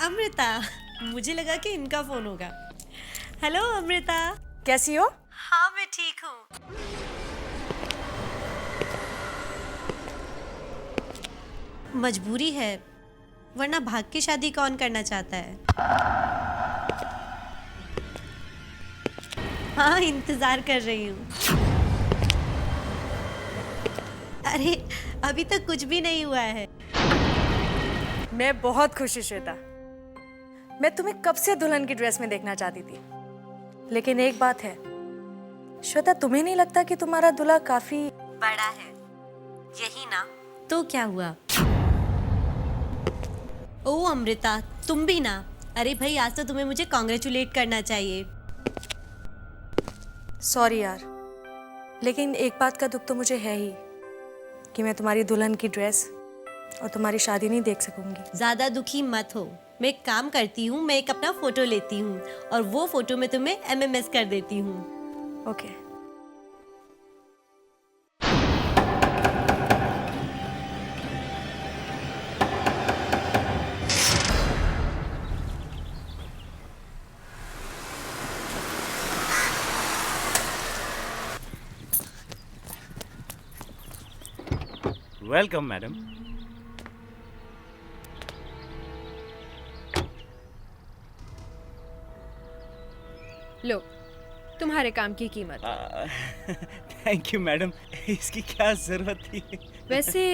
अमृता, मुझे लगा कि इनका फोन होगा। हेलो अमृता। कैसी हो? हाँ मैं ठीक हूँ। मजबूरी है, वरना भाग के शादी कौन करना चाहता है। हाँ इंतजार कर रही हूँ। अरे अभी तक कुछ भी नहीं हुआ है। मैं बहुत खुश हूँ श्वेता। मैं तुम्हें कब से दुल्हन की ड्रेस में देखना चाहती थी, लेकिन एक बात है श्वेता, तुम्हें नहीं लगता कि तुम्हारा दूल्हा काफी बड़ा है? यही ना। तो क्या हुआ? ओ अमृता, तुम भी ना। अरे भाई, आज तो तुम्हें मुझे कॉन्ग्रेचुलेट करना चाहिए। सॉरी यार, लेकिन एक बात का दुख तो मुझे है ही कि मैं तुम्हारी दुल्हन की ड्रेस और तुम्हारी शादी नहीं देख सकूंगी। ज्यादा दुखी मत हो। मैं एक काम करती हूँ, मैं एक अपना फोटो लेती हूँ और वो फोटो मैं तुम्हें MMS कर देती हूँ। ओके। Welcome madam. लो, तुम्हारे काम की कीमत। थैंक यू मैडम, इसकी क्या जरूरत थी? वैसे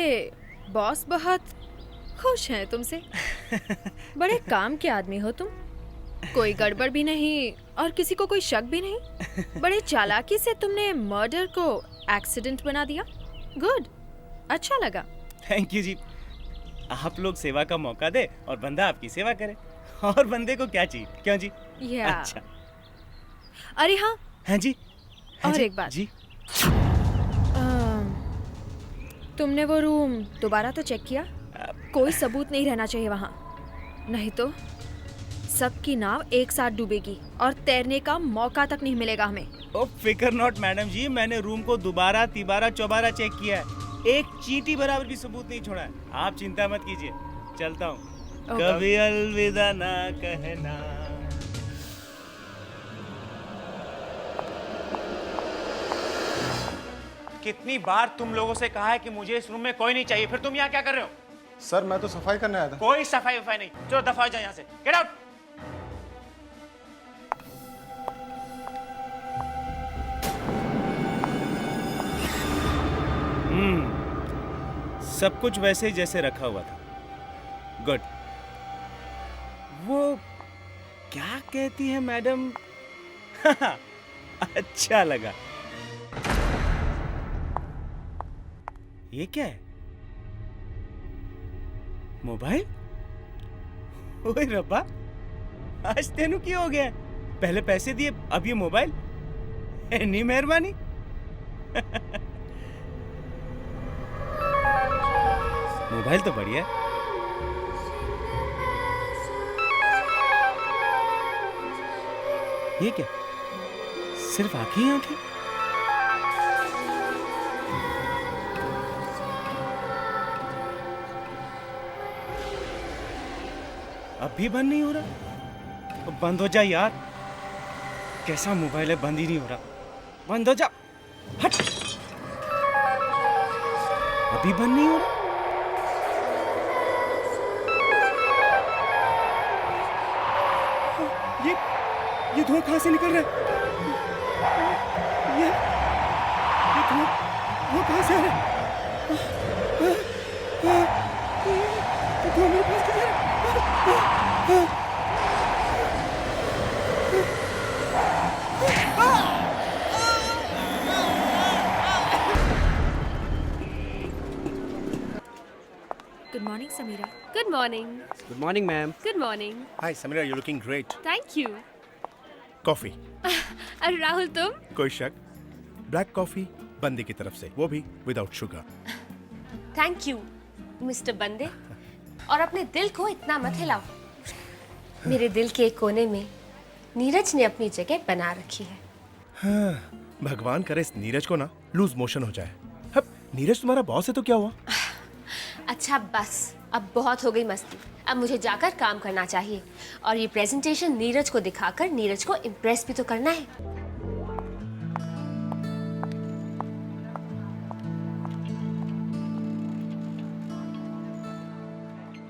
बॉस बहुत खुश हैं तुमसे। बड़े काम के आदमी हो तुम। कोई गड़बड़ भी नहीं और किसी को कोई शक भी नहीं। बड़े चालाकी से तुमने मर्डर को एक्सीडेंट बना दिया। गुड, अच्छा लगा। थैंक यू जी। आप लोग सेवा का मौका दे और बंदा आपकी सेवा करे, और बंदे को क्या चाहिए, क्यों जी? या अच्छा। अरे हाँ, हाँ जी। हाँ और जी, एक बात जी। तुमने वो रूम दोबारा तो चेक किया? कोई सबूत नहीं रहना चाहिए वहाँ, नहीं तो सबकी नाव एक साथ डूबेगी और तैरने का मौका तक नहीं मिलेगा हमें। ओ फिकर नॉट मैडम जी, मैंने रूम को दोबारा तिबारा चौबारा चेक किया है, एक चींटी बराबर भी सबूत नहीं छोड़ा है। आप चिंता मत कीजिए, चलता हूँ। कभी अलविदा ना कहना। कितनी बार तुम लोगों से कहा है कि मुझे इस रूम में कोई नहीं चाहिए, फिर तुम यहाँ क्या कर रहे हो? सर मैं तो सफाई करने आया था। कोई सफाई वफाई नहीं, चलो दफा हो जाओ यहाँ से, गेट आउट। सब कुछ वैसे ही जैसे रखा हुआ था। गुड। वो क्या कहती है मैडम? अच्छा लगा। ये क्या है? मोबाइल? ओए रब्बा, आज तेनू की हो गया? पहले पैसे दिए, अब ये मोबाइल? इतनी मेहरबानी। मोबाइल तो बढ़िया है। ये क्या? सिर्फ आंखें ही आंखें? अब भी बंद नहीं हो रहा? तो बंद हो जा यार। कैसा मोबाइल है, बंद ही नहीं हो रहा। बंद हो जा, हट। अभी बंद नहीं हो रहा। ये धुआं कहाँ से निकल रहा है? ये धुआं कहाँ से आ रहा है? ये धुआं मेरे पास किधर है? Good morning Samira. Good morning. Good morning, ma'am. Good morning. Hi Samira, you looking great. Thank you. Coffee? अरे राहुल तुम? कोई शक? ब्लैक कॉफी बंदे की तरफ से, वो भी without sugar. Thank you, Mr. बंदे। और अपने दिल को इतना मत हिलाओ। मेरे दिल के एक कोने में नीरज ने अपनी जगह बना रखी है। हाँ, भगवान करे इस नीरज को ना लूज मोशन हो जाए। अब नीरज तुम्हारा बॉस है तो क्या हुआ? अच्छा बस, अब बहुत हो गई मस्ती। अब मुझे जाकर काम करना चाहिए और ये प्रेजेंटेशन नीरज को दिखाकर नीरज को इम्प्रेस भी तो करना है।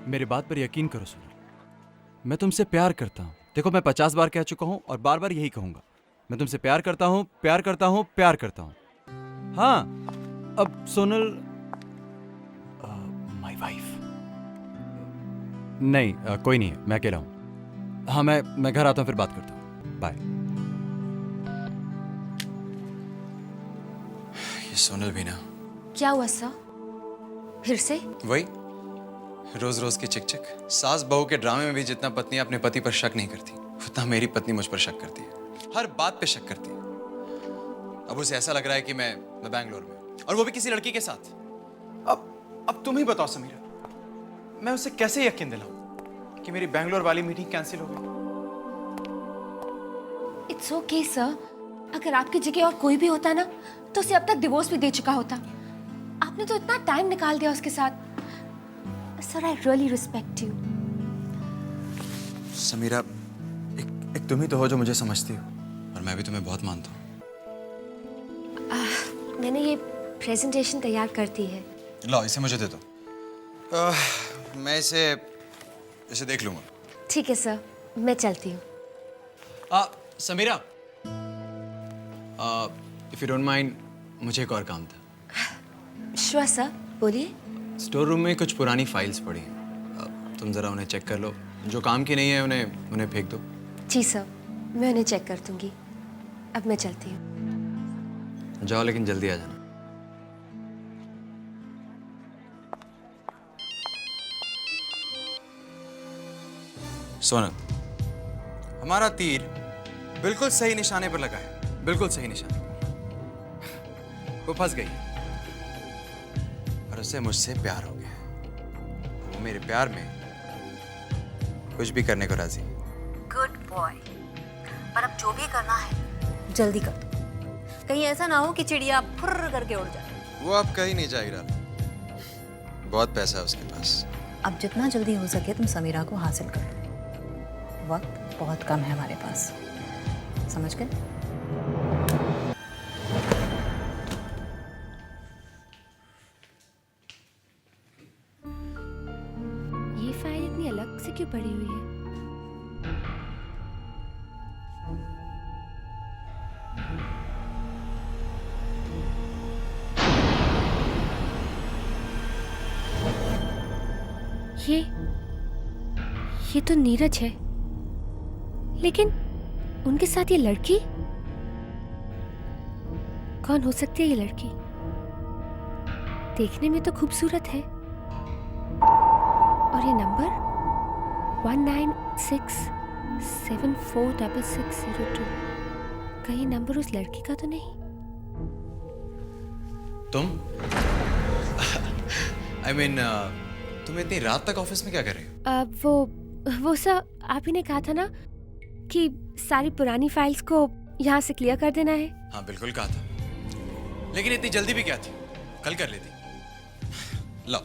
मेरी बात पर यकीन करो सोनल, मैं तुमसे प्यार करता हूँ। देखो मैं 50 बार कह चुका हूँ और बार बार यही कहूंगा, मैं तुमसे प्यार करता हूँ, प्यार करता हूँ, प्यार करता हूँ। हाँ, अब सोनल माय वाइफ नहीं, कोई नहीं है, मैं अकेला हूँ। हाँ, मैं घर आता हूँ, फिर बात करता हूँ। बाय। ये सोनल भी ना, क्या हुआ सर? फिर से? वही रोज रोज की चिक चिक। सास बहू के ड्रामे में भी जितना पत्नी अपने पति पर शक नहीं करती, उतना मेरी पत्नी मुझ पर शक करती है। हर बात पे शक करती है। अब उसे ऐसा लग रहा है कि मैं बैंगलोर में हूं, और वो भी किसी लड़की के साथ। अब तुम ही बताओ समीरा, मैं उसे कैसे यकीन दिलाऊं कि मेरी बैंगलोर वाली मीटिंग कैंसिल हो गई? इट्स ओके सर, अगर आपकी जगह और कोई भी होता ना तो उसे अब तक डिवोर्स भी दे चुका होता। आपने तो इतना टाइम निकाल दिया उसके साथ। Sir, I really respect you. Samira, एक तुम ही तो हो जो मुझे समझती हो, और मैं भी तुम्हें बहुत मानता हूँ। मैंने ये प्रेजेंटेशन तैयार कर दी है। लो, इसे मुझे दे दो। मैं इसे देख लूंगा। ठीक है सर, मैं चलती हूँ। Samira, if you don't mind, मुझे एक और काम था। श्योर सर, बोलिए। स्टोर रूम में कुछ पुरानी फाइल्स पड़ी हैं, तुम जरा उन्हें चेक कर लो। जो काम की नहीं है उन्हें फेंक दो। जी सर, मैं उन्हें चेक कर दूंगी। अब मैं चलती हूँ। जाओ, लेकिन जल्दी आ जाना। सोनल, हमारा तीर बिल्कुल सही निशाने पर लगा है, बिल्कुल सही निशाने पर। वो फंस गई और उसे मुझसे प्यार हो गया। वो मेरे प्यार में कुछ भी करने को राजी। Good boy. पर अब जो भी करना है जल्दी कर, कहीं ऐसा ना हो कि चिड़िया फुर्र करके उड़ जाए। वो अब कहीं नहीं जाएगा, बहुत पैसा है उसके पास। अब जितना जल्दी हो सके तुम समीरा को हासिल कर लो, वक्त बहुत कम है हमारे पास, समझ गए? ये फाइल इतनी अलग से क्यों पड़ी हुई है? ये तो नीरज है, लेकिन उनके साथ ये लड़की कौन हो सकती है? ये लड़की देखने में तो खूबसूरत है, और ये नंबर 1967466602, कहीं नंबर उस लड़की का तो नहीं? तुम I mean, तुम इतनी रात तक ऑफिस में क्या कर रहे हो? वो सर, आप ही ने कहा था ना कि सारी पुरानी फाइल्स को यहाँ से क्लियर कर देना है। हाँ, बिल्कुल कहा था, लेकिन इतनी जल्दी भी क्या थी, कल कर लेती। लो,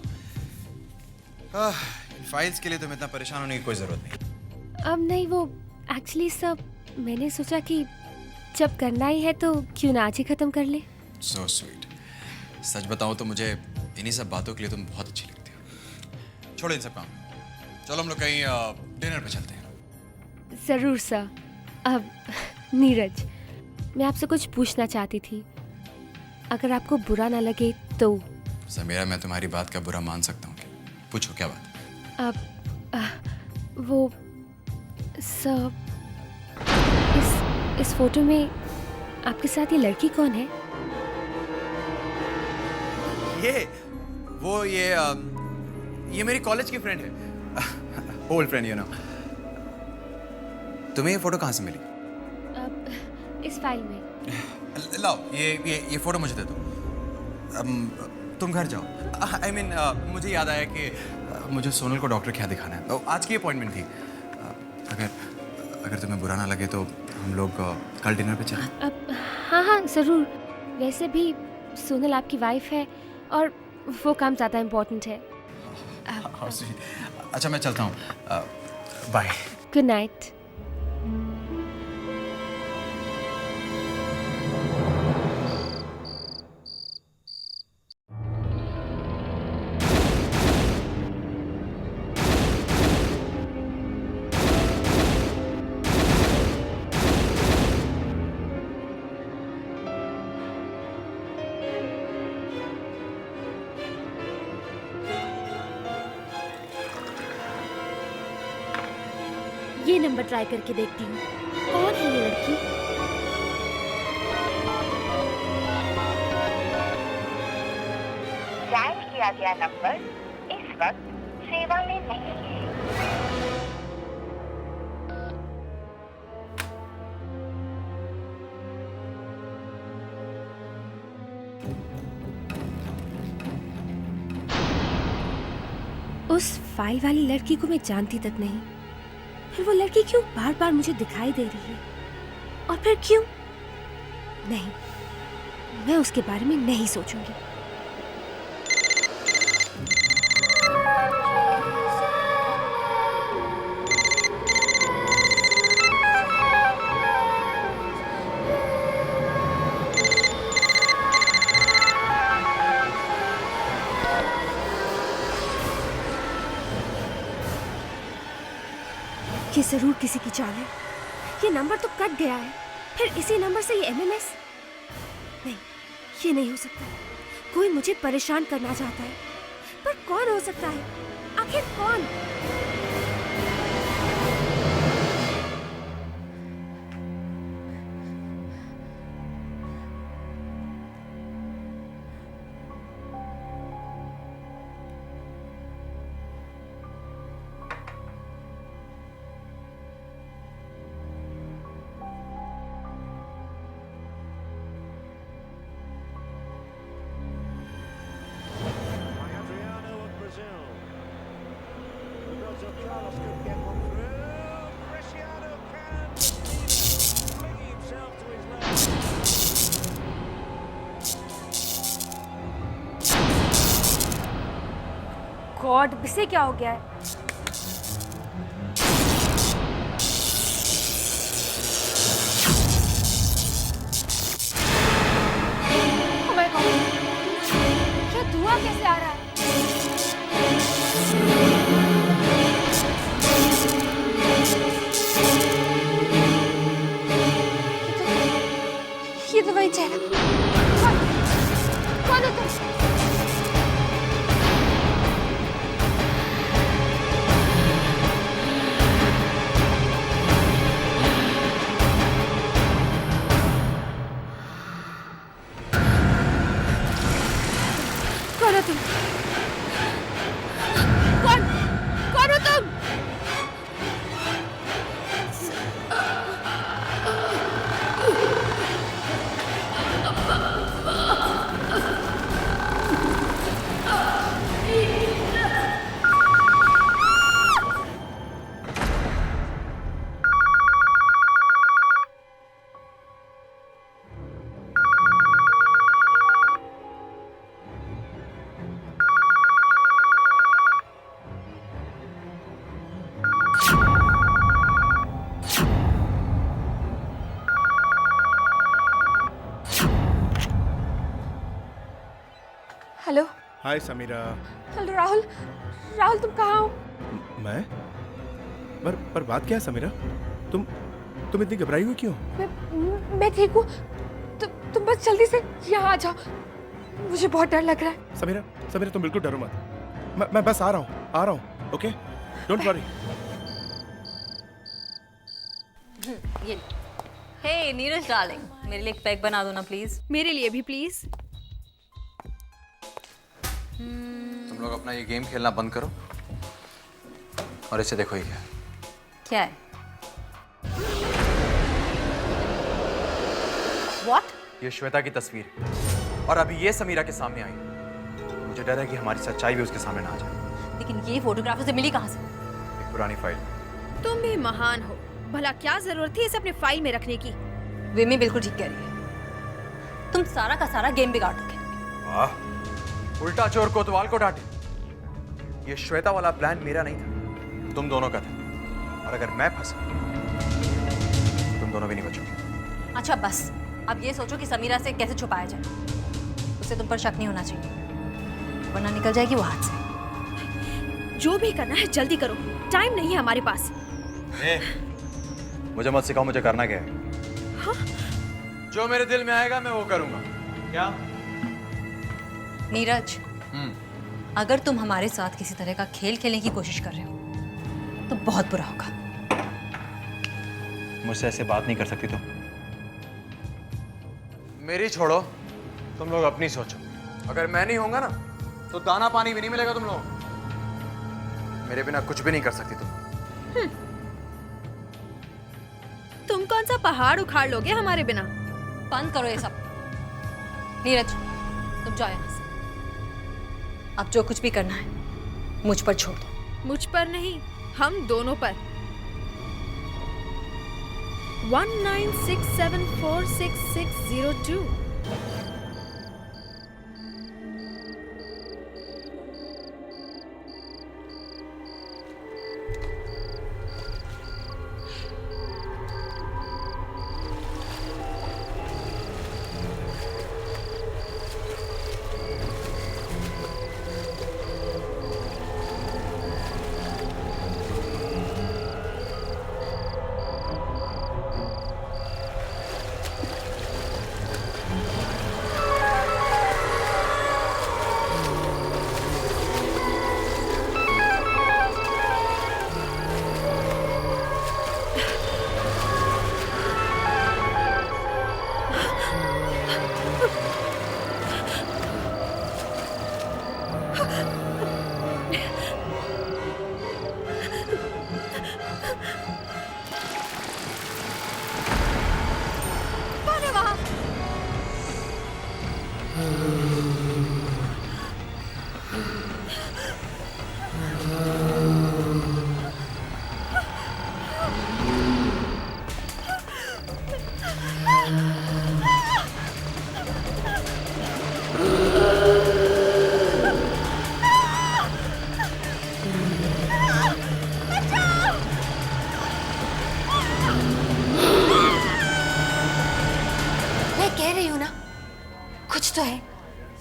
इन फाइल्स के लिए तुम्हें इतना परेशान होने की कोई जरूरत नहीं। अब नहीं, वो एक्चुअली सर, मैंने सोचा कि जब करना ही है तो क्यों ना आज ही खत्म कर ले। So sweet। सच बताऊं तो मुझे इन्हीं सब बातों के लिए तुम बहुत अच्छी लगती हो। छोड़ो इन सब काम, चलो हम लोग कहीं डिनर पे चलते हैं। जरूर सर। अब नीरज, मैं आपसे कुछ पूछना चाहती थी, अगर आपको बुरा ना लगे तो। समीरा, मैं तुम्हारी बात का बुरा मान सकता हूँ, पूछो क्या बात। अब वो सर, इस फोटो में आपके साथ ये लड़की कौन है? ये मेरी कॉलेज की फ्रेंड है, ओल्ड फ्रेंड यू नो। तुम्हें ये फोटो कहाँ से मिली? इस फाइल में। लाओ, ये फोटो मुझे दे दो। तुम घर जाओ। I mean, मुझे याद आया कि मुझे सोनल को डॉक्टर के यहाँ दिखाना है, तो आज की अपॉइंटमेंट थी। अगर तुम्हें बुरा ना लगे तो हम लोग कल डिनर पे चलें। हाँ, ज़रूर। वैसे भी सोनल आपकी वाइफ है और वो काम ज़्यादा इम्पोर्टेंट है। हाँ, अच्छा मैं चलता हूँ, बाय। Good night. ये नंबर ट्राई करके देखती हूँ, कौन है ये लड़की? डायल किया गया नंबर इस वक्त सेवा में नहीं है। उस फाइल वाली लड़की को मैं जानती तक नहीं, फिर वो लड़की क्यों बार बार मुझे दिखाई दे रही है? और फिर क्यों? नहीं, मैं उसके बारे में नहीं सोचूंगी। ये जरूर किसी की चाल है। ये नंबर तो कट गया है, फिर इसी नंबर से ये एमएमएस? नहीं, ये नहीं हो सकता। कोई मुझे परेशान करना चाहता है, पर कौन हो सकता है? आखिर कौन? गॉड, इसे क्या हो गया है? Oh my God! ये धुआं कैसे आ रहा है? ये तो वही चेहरा। कौन है तुम? हेलो। हाय समीरा। हेलो राहुल। राहुल तुम कहाँ हो? मैं? पर बात क्या है समीरा? तुम इतनी घबराई हुई क्यों? मैं ठीक हूँ। तुम बस जल्दी से यहाँ आ जाओ, मुझे बहुत डर लग रहा है। समीरा तुम बिल्कुल डरो मत। मैं बस आ रहा हूँ। Okay, don't worry. ये हे नीरज डार्लिंग, मेरे लिए एक पैक बना दो ना प्लीज। मेरे लिए भी प्लीज। तुम लोग अपना ये गेम खेलना बंद करो और इसे देखो। ये क्या है? What? ये श्वेता की तस्वीर है और अभी ये समीरा के सामने आई। मुझे डर है कि हमारी सच्चाई भी उसके सामने ना आ जाए। लेकिन ये फोटोग्राफ से मिली कहाँ से? एक पुरानी फाइल। तुम भी महान हो, भला क्या जरूरत थी इसे अपने फाइल में रखने की? विमी बिल्कुल ठीक कह रही है, तुम सारा का सारा गेम बिगाड़ रखे। वाह, उल्टा चोर कोतवाल को डांटे। ये श्वेता वाला प्लान मेरा नहीं था, तुम दोनों का था। और अगर मैं फंसा तो तुम दोनों भी नहीं बचोगे। अच्छा बस, अब ये सोचो कि समीरा से कैसे छुपाया जाए। उसे तुम पर शक नहीं होना चाहिए, वरना निकल जाएगी वो हाथ से। जो भी करना है जल्दी करो, टाइम नहीं है हमारे पास। मुझे मत सिखाओ मुझे करना क्या है। हाँ? जो मेरे दिल में आएगा मैं वो करूंगा। क्या? नीरज, अगर तुम हमारे साथ किसी तरह का खेल खेलने की कोशिश कर रहे हो तो बहुत बुरा होगा। मुझसे ऐसे बात नहीं कर सकती तुम। मेरी छोड़ो, तुम लोग अपनी सोचो। अगर मैं नहीं होऊंगा ना तो दाना पानी भी नहीं मिलेगा तुम लोगों को। मेरे बिना कुछ भी नहीं कर सकती तुम। तुम कौन सा पहाड़ उखाड़ लोगे हमारे बिना? बंद करो ये सब। नीरज, तुम जाओ यहाँ से। अब जो कुछ भी करना है मुझ पर छोड़ दो। मुझ पर नहीं, हम दोनों पर। 1967466602।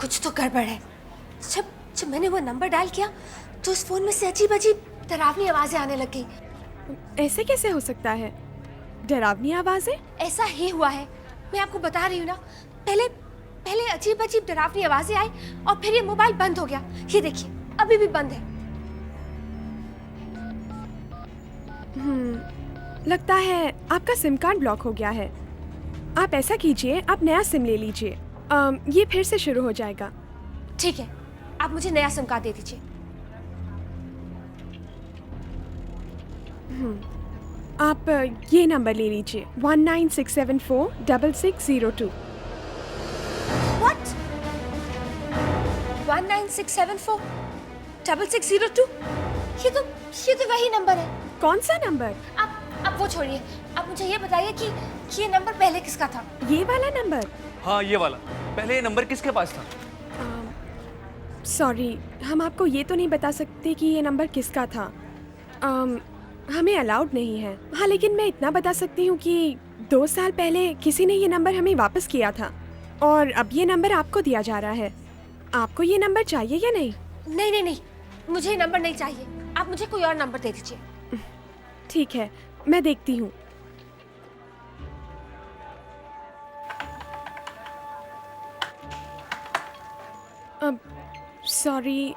कुछ तो गड़बड़ है। जब मैंने वो नंबर डायल किया तो उस फोन में से अजीब अजीब डरावनी आवाजें आने लग गई। ऐसे कैसे हो सकता है? डरावनी आवाजें? ऐसा ही हुआ है, मैं आपको बता रही हूँ ना। पहले अजीब अजीब डरावनी आवाजें आई और फिर ये मोबाइल बंद हो गया। ये देखिए अभी भी बंद है। लगता है आपका सिम कार्ड ब्लॉक हो गया है। आप ऐसा कीजिए, आप नया सिम ले लीजिए। ये फिर से शुरू हो जाएगा। ठीक है, आप मुझे नया सिम कार्ड दे दीजिए। आप ये नंबर ले लीजिए 1967466602। What? 1967466602? ये तो वही नंबर है। कौन सा नंबर? आप वो छोड़िए, आप मुझे ये बताइए कि ये नंबर पहले किसका था? ये वाला नंबर? हाँ ये वाला। पहले ये नंबर किसके पास था? सॉरी, हम आपको ये तो नहीं बता सकते कि ये नंबर किसका था। हमें अलाउड नहीं है। हाँ, लेकिन मैं इतना बता सकती हूँ कि 2 साल पहले किसी ने ये नंबर हमें वापस किया था और अब ये नंबर आपको दिया जा रहा है। आपको ये नंबर चाहिए या नहीं? नहीं, मुझे ये नंबर नहीं चाहिए। आप मुझे कोई और नंबर दे दीजिए। ठीक है, मैं देखती हूँ। अब सॉरी,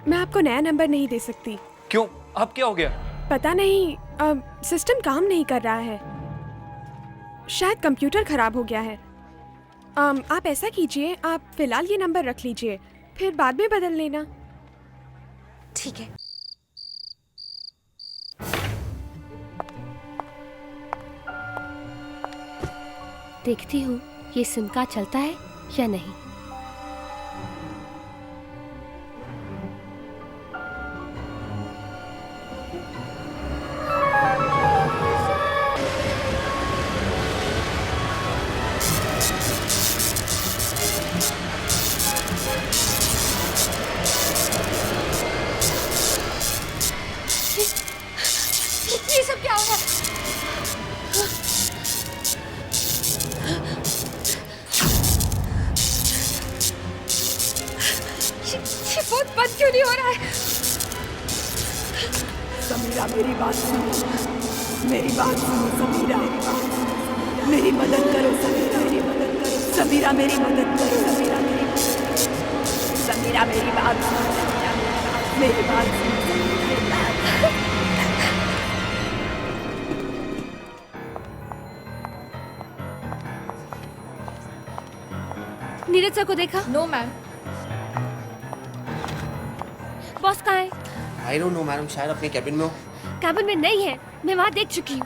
मैं आपको नया नंबर नहीं दे सकती। क्यों? अब क्या हो गया? पता नहीं, अब सिस्टम काम नहीं कर रहा है। शायद कंप्यूटर खराब हो गया है। आप ऐसा कीजिए, आप फिलहाल ये नंबर रख लीजिए, फिर बाद में बदल लेना। ठीक है। देखती हूँ ये सिम कार्ड चलता है या नहीं। नहीं हो रहा है। समीरा मेरी बात सुनो, मेरी बात सुनो समीरा, मेरी मदद करो समीरा, मेरी मदद करो समीरा, मेरी मदद करो समीरा, समीरा मेरी बात सुनो, मेरी बात सुनो। नीरज सर को देखा? No ma'am. बॉस कहाँ है? आई डोंट नो मैडम, शायद अपने कैबिन में हो। कैबिन में नहीं है, मैं वहाँ देख चुकी हूँ।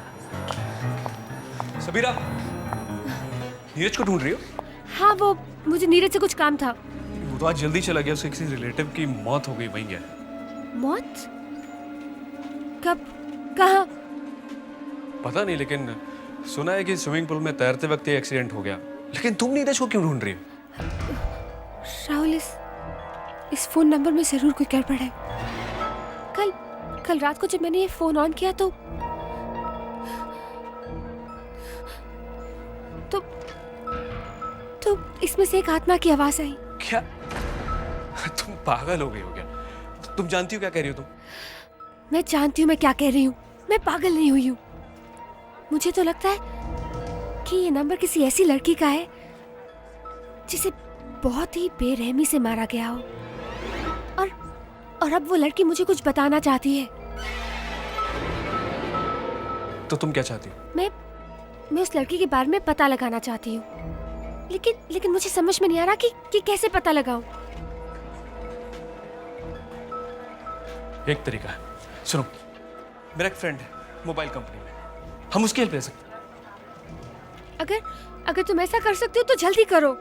सबीरा, नीरज को ढूंढ रही हो? हाँ, वो मुझे नीरज से कुछ काम था। वो तो आज जल्दी चला गया, उसके किसी रिलेटिव की मौत हो गई, वहीं गया। मौत? कब? कहाँ? पता नहीं, लेकिन सुना है कि स्विमिंग पूल में तैरते वक्त ये एक्सीडेंट हो गया। लेकिन तुम नीरज को क्यों ढूंढ रही हो? राहुल, इस फोन नंबर में जरूर कोई गड़बड़ है। कल रात को जब मैंने ये फोन ऑन किया तो इसमें से एक आत्मा की आवाज आई। क्या? तुम पागल हो गई हो क्या? तुम जानती हो क्या कह रही हो तुम? मैं जानती हूँ मैं क्या कह रही हूँ, मैं पागल नहीं हुई हूँ। मुझे तो लगता है कि ये नंबर किसी ऐसी लड़की का है जिसे बहुत ही बेरहमी से मारा गया हो, और अब वो लड़की मुझे कुछ बताना चाहती है। तो तुम क्या चाहती हो? मैं उस लड़की के बारे में पता लगाना चाहती हूँ, लेकिन मुझे समझ में नहीं आ रहा कि कैसे पता लगाऊं। एक तरीका है, सुनो, मेरा एक फ्रेंड है मोबाइल कंपनी में, हम उसकी हेल्प ले सकते हैं। अगर तुम ऐसा कर सकते हो तो जल्दी करो,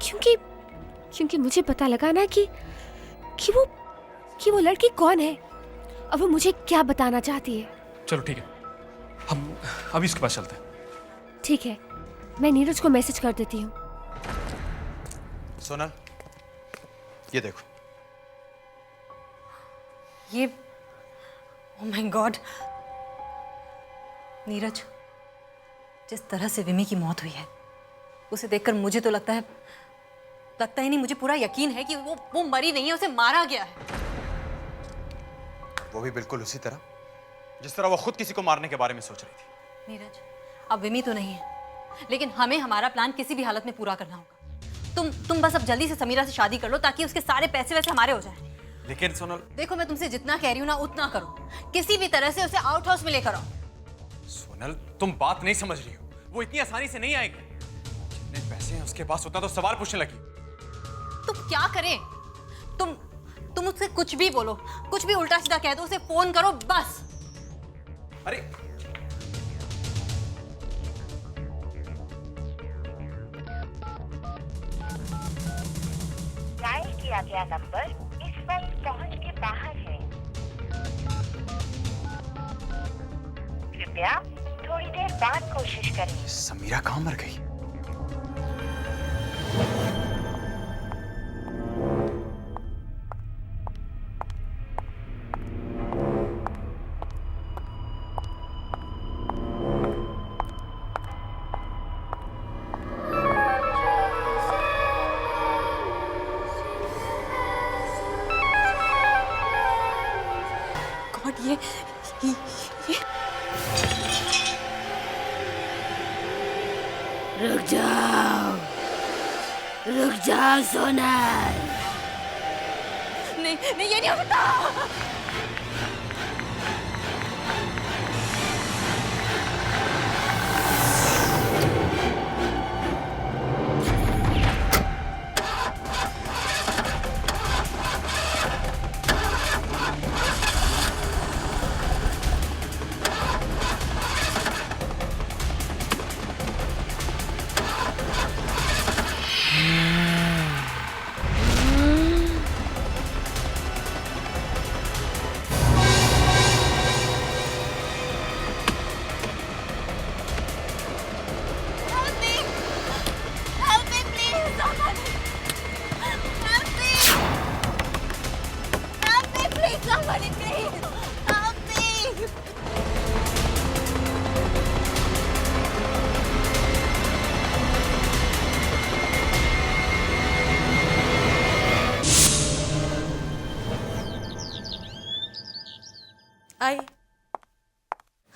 क्योंकि मुझे पता लगाना है कि वो लड़की कौन है और वो मुझे क्या बताना चाहती है। चलो ठीक है, हम अभी उसके पास चलते हैं। ठीक है, मैं नीरज को मैसेज कर देती हूँ। सोनल, ये देखो। ये ओह माय गॉड, नीरज, जिस तरह से विमी की मौत हुई है उसे देखकर मुझे तो लगता ही नहीं, मुझे पूरा यकीन है कि वो मरी नहीं है, उसे मारा गया है। वो भी बिल्कुल उसी तरह जिस तरह वो खुद किसी को मारने के बारे में सोच रही थी। नीरज, अब विमी तो नहीं है, लेकिन हमें हमारा प्लान किसी भी हालत में पूरा करना होगा। तुम बस अब जल्दी से समीरा से शादी कर लो ताकि उसके सारे पैसे वैसे हमारे हो जाएं। लेकिन सोनल, देखो, मैं तुमसे जितना कह रही हूँ ना उतना करो, किसी भी तरह से उसे आउट हाउस में लेकर आओ। सोनल, तुम बात नहीं समझ रही हो, वो इतनी आसानी से नहीं आएगी। जितने पैसे हैं उसके पास उतना तो सवाल पूछने लगी। तुम क्या करें? तुम उससे कुछ भी बोलो, कुछ भी उल्टा सीधा कह दो, उसे फोन करो बस। अरे डायल किया गया नंबर इस वक्त पहुंच के बाहर है, कृपया थोड़ी देर बाद कोशिश करें। समीरा कहाँ मर गई? ये रुक जाओ सोनल। नहीं, ये नहीं हो सकता।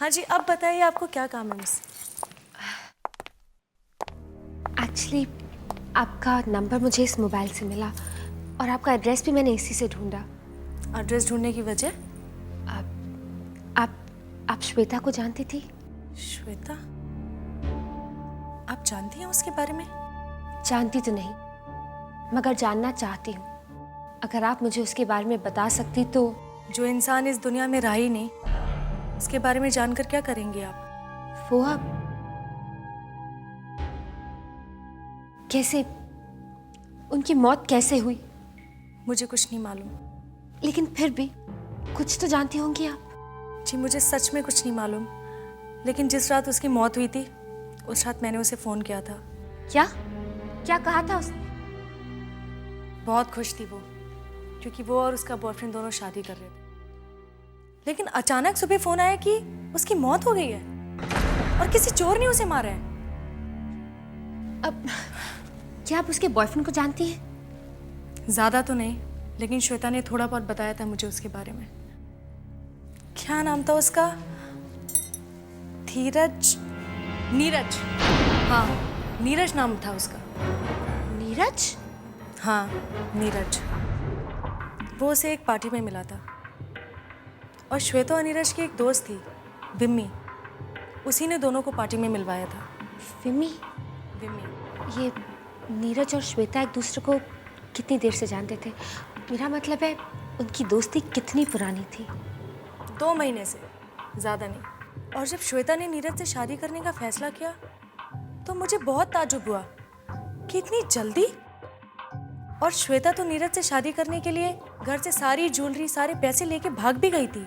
हाँ जी, अब बताइए आपको क्या काम है मुझसे? एक्चुअली आपका नंबर मुझे इस मोबाइल से मिला और आपका एड्रेस भी मैंने इसी से ढूंढा। एड्रेस ढूंढने की वजह? आप श्वेता को जानती थी? श्वेता? आप जानती हैं उसके बारे में? जानती तो नहीं, मगर जानना चाहती हूँ। अगर आप मुझे उसके बारे में बता सकती तो। जो इंसान इस दुनिया में रहा ही नहीं, उसके बारे में जानकर क्या करेंगे आप? वो आप कैसे, उनकी मौत कैसे हुई? मुझे कुछ नहीं मालूम। लेकिन फिर भी कुछ तो जानती होंगी आप। जी मुझे सच में कुछ नहीं मालूम, लेकिन जिस रात उसकी मौत हुई थी उस रात मैंने उसे फ़ोन किया था। क्या क्या कहा था उसने? बहुत खुश थी वो, क्योंकि वो और उसका बॉयफ्रेंड दोनों शादी कर रहे थे। लेकिन अचानक सुबह फ़ोन आया कि उसकी मौत हो गई है और किसी चोर ने उसे मारा है। अब क्या आप उसके बॉयफ्रेंड को जानती हैं? ज़्यादा तो नहीं, लेकिन श्वेता ने थोड़ा बहुत बताया था मुझे उसके बारे में। क्या नाम था उसका? धीरज, नीरज। हाँ, नीरज नाम था उसका। नीरज? हाँ, नीरज। वो उसे एक पार्टी में मिला था और श्वेता और नीरज की एक दोस्त थी, विम्मी। उसी ने दोनों को पार्टी में मिलवाया था। विम्मी? विम्मी। ये नीरज और श्वेता एक दूसरे को कितनी देर से जानते थे? मेरा मतलब है उनकी दोस्ती कितनी पुरानी थी? 2 महीने से, ज़्यादा नहीं। और जब श्वेता ने नीरज से शादी करने का फैसला किया तो मुझे बहुत ताज्जुब हुआ कि इतनी जल्दी। और श्वेता तो नीरज से शादी करने के लिए घर से सारी ज्वेलरी, सारे पैसे लेके भाग भी गई थी।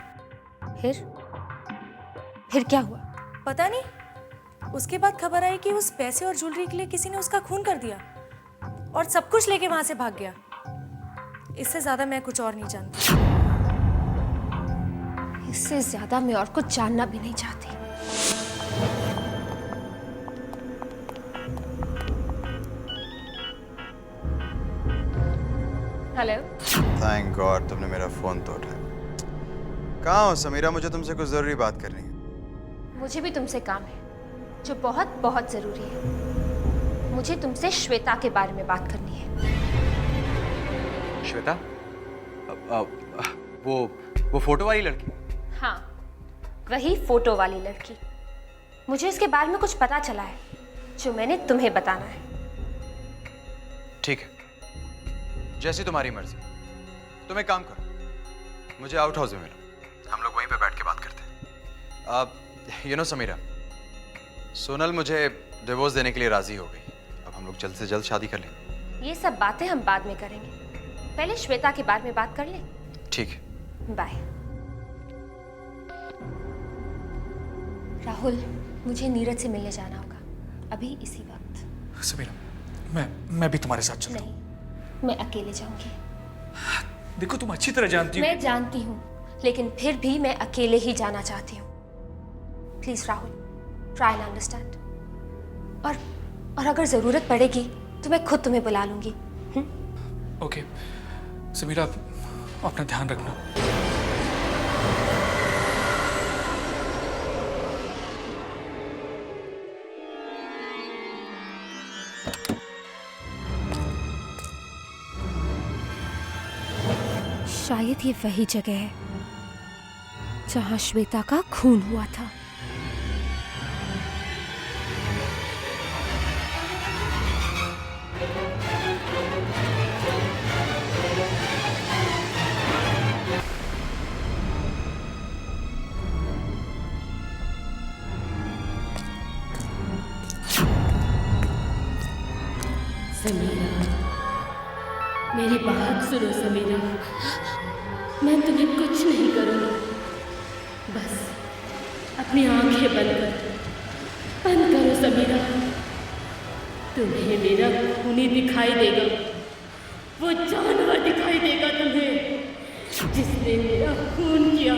फिर क्या हुआ? पता नहीं। उसके बाद खबर आई कि उस पैसे और ज्वेलरी के लिए किसी ने उसका खून कर दिया और सब कुछ लेके वहां से भाग गया। इससे ज्यादा मैं कुछ और नहीं जानती। इससे ज्यादा मैं और कुछ जानना भी नहीं चाहती। हेलो। थैंक गॉड तुमने मेरा फोन तो उठाया। कहाँ हो समीरा? मुझे तुमसे कुछ जरूरी बात करनी है। मुझे भी तुमसे काम है जो बहुत बहुत जरूरी है। मुझे तुमसे श्वेता के बारे में बात करनी है। श्वेता? वो फोटो वाली लड़की? हाँ, वही फोटो वाली लड़की। मुझे उसके बारे में कुछ पता चला है जो मैंने तुम्हें बताना है। ठीक है, जैसी तुम्हारी मर्जी। तुम एक काम करो, मुझे आउट हाउस में मिलो, हम लोग वहीं पे बैठ के बात करते हैं। अब यू नो समीरा, सोनल मुझे डिवोर्स देने के लिए राजी हो गई। अब हम लोग जल्द से जल्द शादी कर लें। ये सब बातें हम बाद में करेंगे, पहले श्वेता के बारे में बात कर लें। ठीक है, बाय। राहुल, मुझे नीरज से मिलने जाना होगा अभी इसी वक्त। समीरा, मैं भी तुम्हारे साथ चलता हूँ। नहीं, मैं अकेले जाऊंगी। देखो तुम अच्छी तरह जानती हो। मैं जानती हूँ, लेकिन फिर भी मैं अकेले ही जाना चाहती हूँ। Please Rahul, try and understand. और अगर जरूरत पड़ेगी तो मैं खुद तुम्हें बुला लूंगी। ओके समीरा, अपना ध्यान रखना। शायद ये वही जगह है जहां श्वेता का खून हुआ था। समीरा, मेरी बात सुनो समीरा, मैं तुम्हें कुछ नहीं करूँगी। बस अपनी आंखें बंद करो समीरा। तुम्हें मेरा खूनी दिखाई देगा, वो जानवर दिखाई देगा तुम्हें जिसने मेरा खून किया।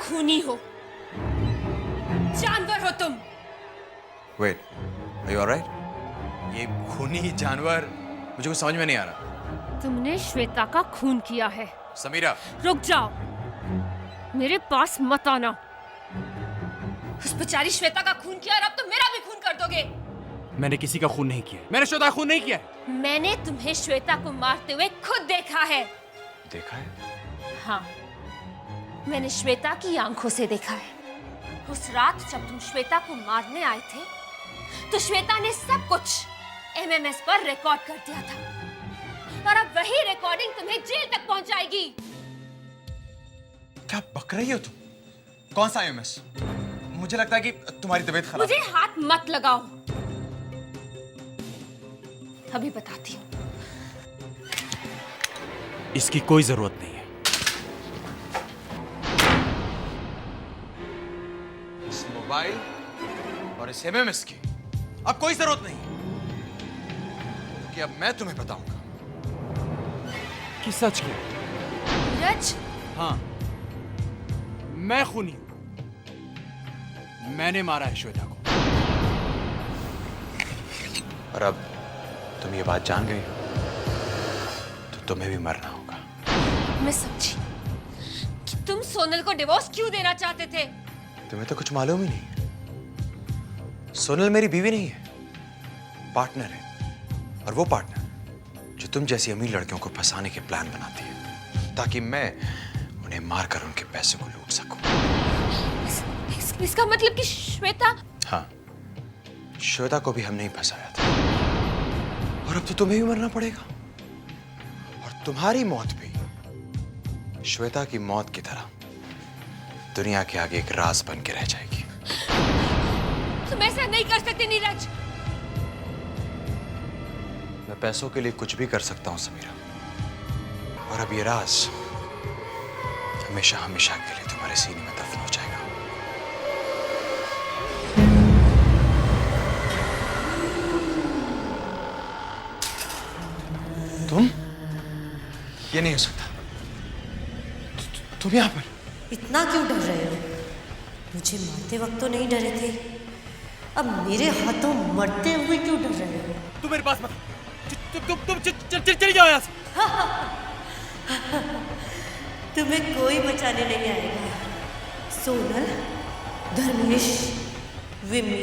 खूनी हो, जानवर हो तुम। Wait, are you alright? ये खूनी जानवर मुझे कुछ समझ में नहीं आ रहा। तुमने श्वेता का खून किया है। समीरा, रुक जाओ, मेरे पास मत आना। उस बेचारी श्वेता का खून किया और अब तुम मेरा भी खून कर दोगे। मैंने किसी का खून नहीं किया। मैंने श्वेता का खून नहीं किया है। मैंने तुम्हें श्वेता को मारते हुए खुद देखा है। देखा है? हाँ, मैंने श्वेता की आंखों से देखा है। उस रात जब तुम श्वेता को मारने आए थे, तो श्वेता ने सब कुछ एमएमएस पर रिकॉर्ड कर दिया था, और अब वही रिकॉर्डिंग तुम्हें जेल तक पहुंचाएगी। क्या बक रही हो तुम? कौन सा एमएमएस? मुझे लगता है कि तुम्हारी तबीयत खराब मुझे हाथ मत लगाओ, अभी बताती हूँ। इसकी कोई जरूरत नहीं है। इस मोबाइल और इस एमएमएस की अब कोई जरूरत नहीं, क्योंकि अब मैं तुम्हें बताऊंगा कि सच क्या? नीरज, हाँ, मैं खूनी हूं। मैंने मारा है श्वेता को। और अब तुम ये बात जान गई हो, तो तुम्हें भी मरना होगा। मैं समझी कि तुम सोनल को डिवोर्स क्यों देना चाहते थे। तुम्हें तो कुछ मालूम ही नहीं। सोनल मेरी बीवी नहीं है, पार्टनर है। और वो पार्टनर जो तुम जैसी अमीर लड़कियों को फंसाने के प्लान बनाती है, ताकि मैं उन्हें मारकर उनके पैसे को लूट सकूं। इसका मतलब कि श्वेता? हाँ, श्वेता को भी हमने ही फंसाया था, और अब तो तुम्हें भी मरना पड़ेगा। और तुम्हारी मौत भी श्वेता की मौत की तरह दुनिया के आगे एक राज बन के रह जाएगी। तुम ऐसा नहीं कर सकते नीरज। मैं पैसों के लिए कुछ भी कर सकता हूं समीरा, और अब ये राज हमेशा हमेशा के लिए तुम्हारे सीने में दफन हो जाएगा। तुम? ये नहीं हो सकता। तुम यहाँ पर? इतना क्यों डर रहे हो? मुझे मारते वक्त तो नहीं डरे थे, अब मेरे हाथों मरते हुए क्यों डर रहे हो? तुम मेरे पास मत। तुम चली जाओ यहाँ से। तुम्हें कोई बचाने नहीं आएगा। सोनल, धर्मेश, विमी,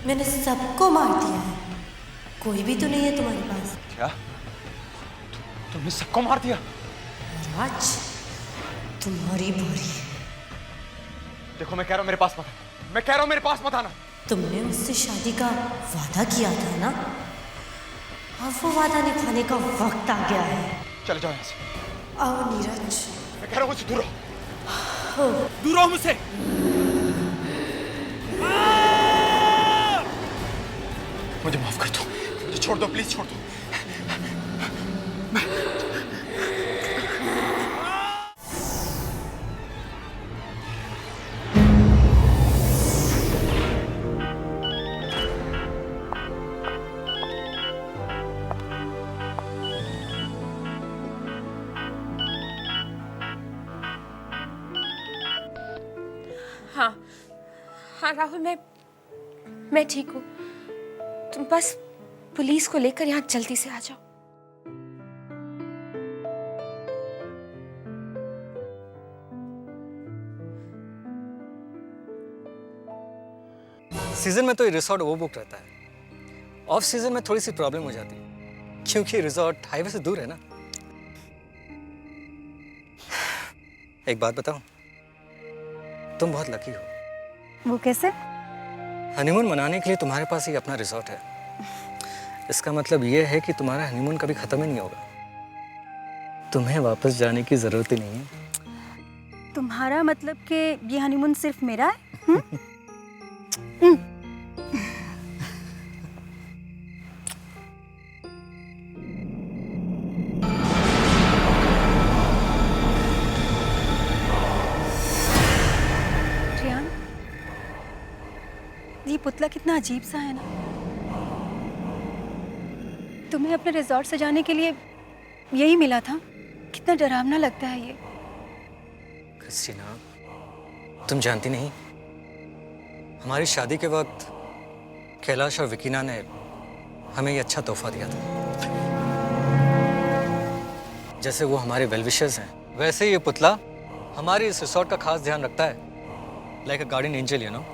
मैंने सबको मार दिया है। कोई भी तो नहीं है तुम्हारे पास। क्या? तुमने सबको मार दिया? राज, तुम्हारी बारी। देखो, मैं कह रहा हूं मेरे पास मत आना। मैं कह रहा हूं मेरे पास मत आना। तुमने मुझसे शादी का वादा किया था ना? अब वो वादा निभाने का वक्त आ गया है। चले जाओ यहाँ से। आओ नीरज। मैं कह रहा हूं मुझसे दूर रहो। दूर रहो मुझसे। मुझे माफ कर दो, मुझे छोड़ दो, प्लीज छोड़ दो। हाँ हाँ राहुल, मैं ठीक हूँ। तुम बस पुलिस को लेकर यहाँ जल्दी से आ जाओ। सीजन में तो ये रिजॉर्ट ओवरबुक रहता है। ऑफ सीजन में थोड़ी सी प्रॉब्लम हो जाती है, क्योंकि रिजॉर्ट हाईवे से दूर है ना। एक बात बताऊं, तुम बहुत लकी हो। वो कैसे? हनीमून मनाने के लिए तुम्हारे पास ही अपना रिजॉर्ट है। इसका मतलब ये है कि तुम्हारा हनीमून कभी खत्म ही नहीं होगा। तुम्हें वापस जाने की जरूरत ही नहीं है। तुम्हारा मतलब कि ये हनीमून सिर्फ मेरा है? रियान, ये पुतला कितना अजीब सा है ना। तुम्हें अपने रिजॉर्ट से जाने के लिए यही मिला था? कितना डरावना लगता है ये। क्रिस्टीना, तुम जानती नहीं, हमारी शादी के वक्त कैलाश और विकीना ने हमें ये अच्छा तोहफा दिया था। जैसे वो हमारे वेल विशर्स हैं, वैसे ही ये पुतला हमारे इस रिसोर्ट का खास ध्यान रखता है, like a guardian angel, you know.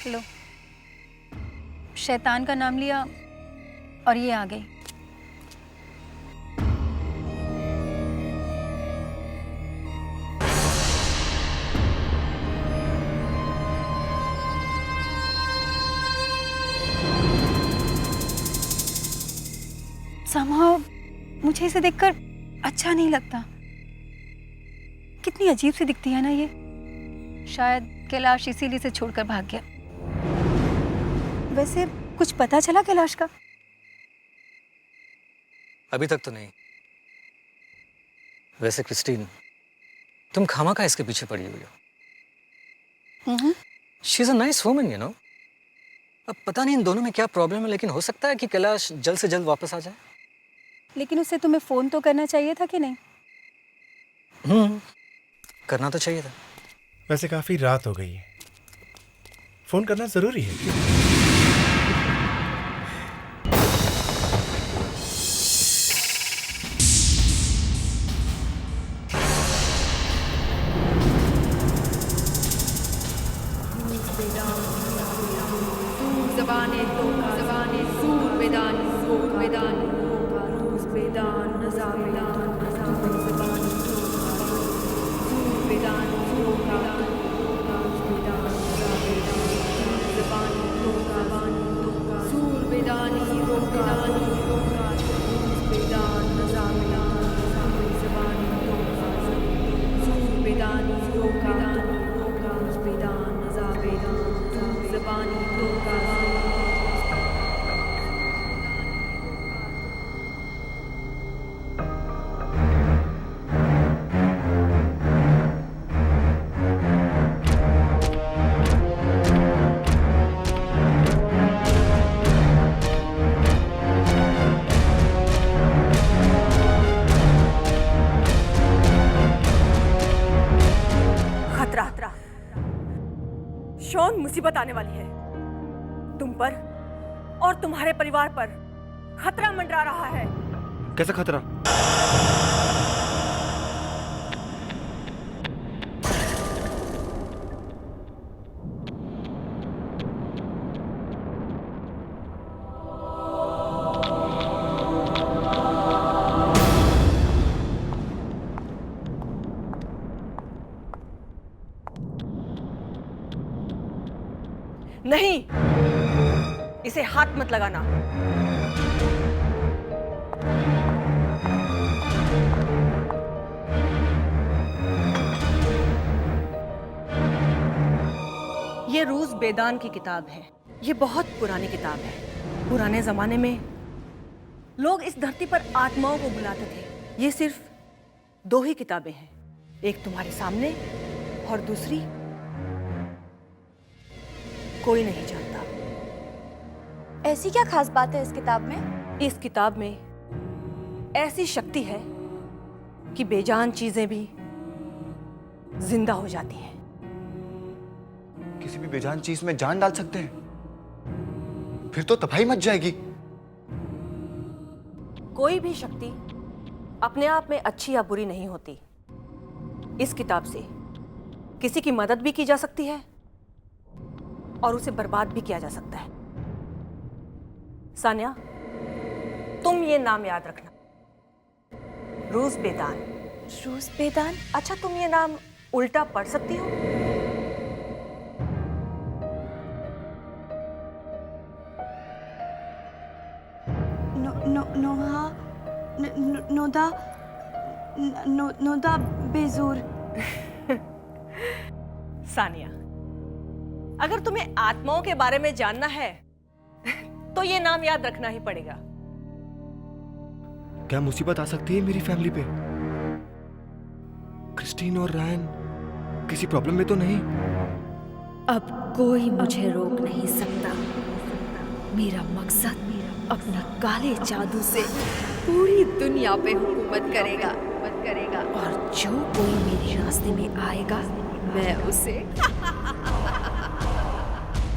लो, शैतान का नाम लिया और ये आ गई। somehow मुझे इसे देखकर अच्छा नहीं लगता। कितनी अजीब सी दिखती है ना ये। शायद कैलाश इसीलिए इसे छोड़कर भाग गया। वैसे कुछ पता चला कैलाश का? अभी तक तो नहीं। वैसे क्रिस्टीन, तुम खामखा इसके पीछे पड़ी हुई हो। She is a nice woman, you know. अब पता नहीं इन दोनों में क्या प्रॉब्लम है, लेकिन हो सकता है कि कैलाश जल्द से जल्द वापस आ जाए। लेकिन उसे तुम्हें फोन तो करना चाहिए था कि नहीं? करना तो चाहिए था। वैसे काफी रात हो गई है, फोन करना जरूरी है। शॉन, मुसीबत आने वाली है। तुम पर और तुम्हारे परिवार पर खतरा मंडरा रहा है। कैसा खतरा? नहीं, इसे हाथ मत लगाना। ये रूस बेदान की किताब है। ये बहुत पुरानी किताब है। पुराने जमाने में लोग इस धरती पर आत्माओं को बुलाते थे। ये सिर्फ 2 ही किताबें हैं, एक तुम्हारे सामने और दूसरी कोई नहीं जानता। ऐसी क्या खास बात है इस किताब में? इस किताब में ऐसी शक्ति है कि बेजान चीजें भी जिंदा हो जाती हैं। किसी भी बेजान चीज में जान डाल सकते हैं? फिर तो तबाही मच जाएगी। कोई भी शक्ति अपने आप में अच्छी या बुरी नहीं होती। इस किताब से किसी की मदद भी की जा सकती है और उसे बर्बाद भी किया जा सकता है। सानिया, तुम ये नाम याद रखना, रूस बेदान। रूस बेदान? अच्छा, तुम ये नाम उल्टा पढ़ सकती हो? नोहा नोदा नोदा बेजूर। सानिया, अगर तुम्हें आत्माओं के बारे में जानना है तो ये नाम याद रखना ही पड़ेगा। क्या मुसीबत आ सकती है मेरी फैमिली पे? क्रिस्टीन और रायन किसी प्रॉब्लम में तो नहीं? अब कोई मुझे रोक नहीं सकता। मेरा मकसद अपना काले जादू से पूरी दुनिया पे हुकूमत करेगा और जो कोई मेरे रास्ते में आएगा मैं उसे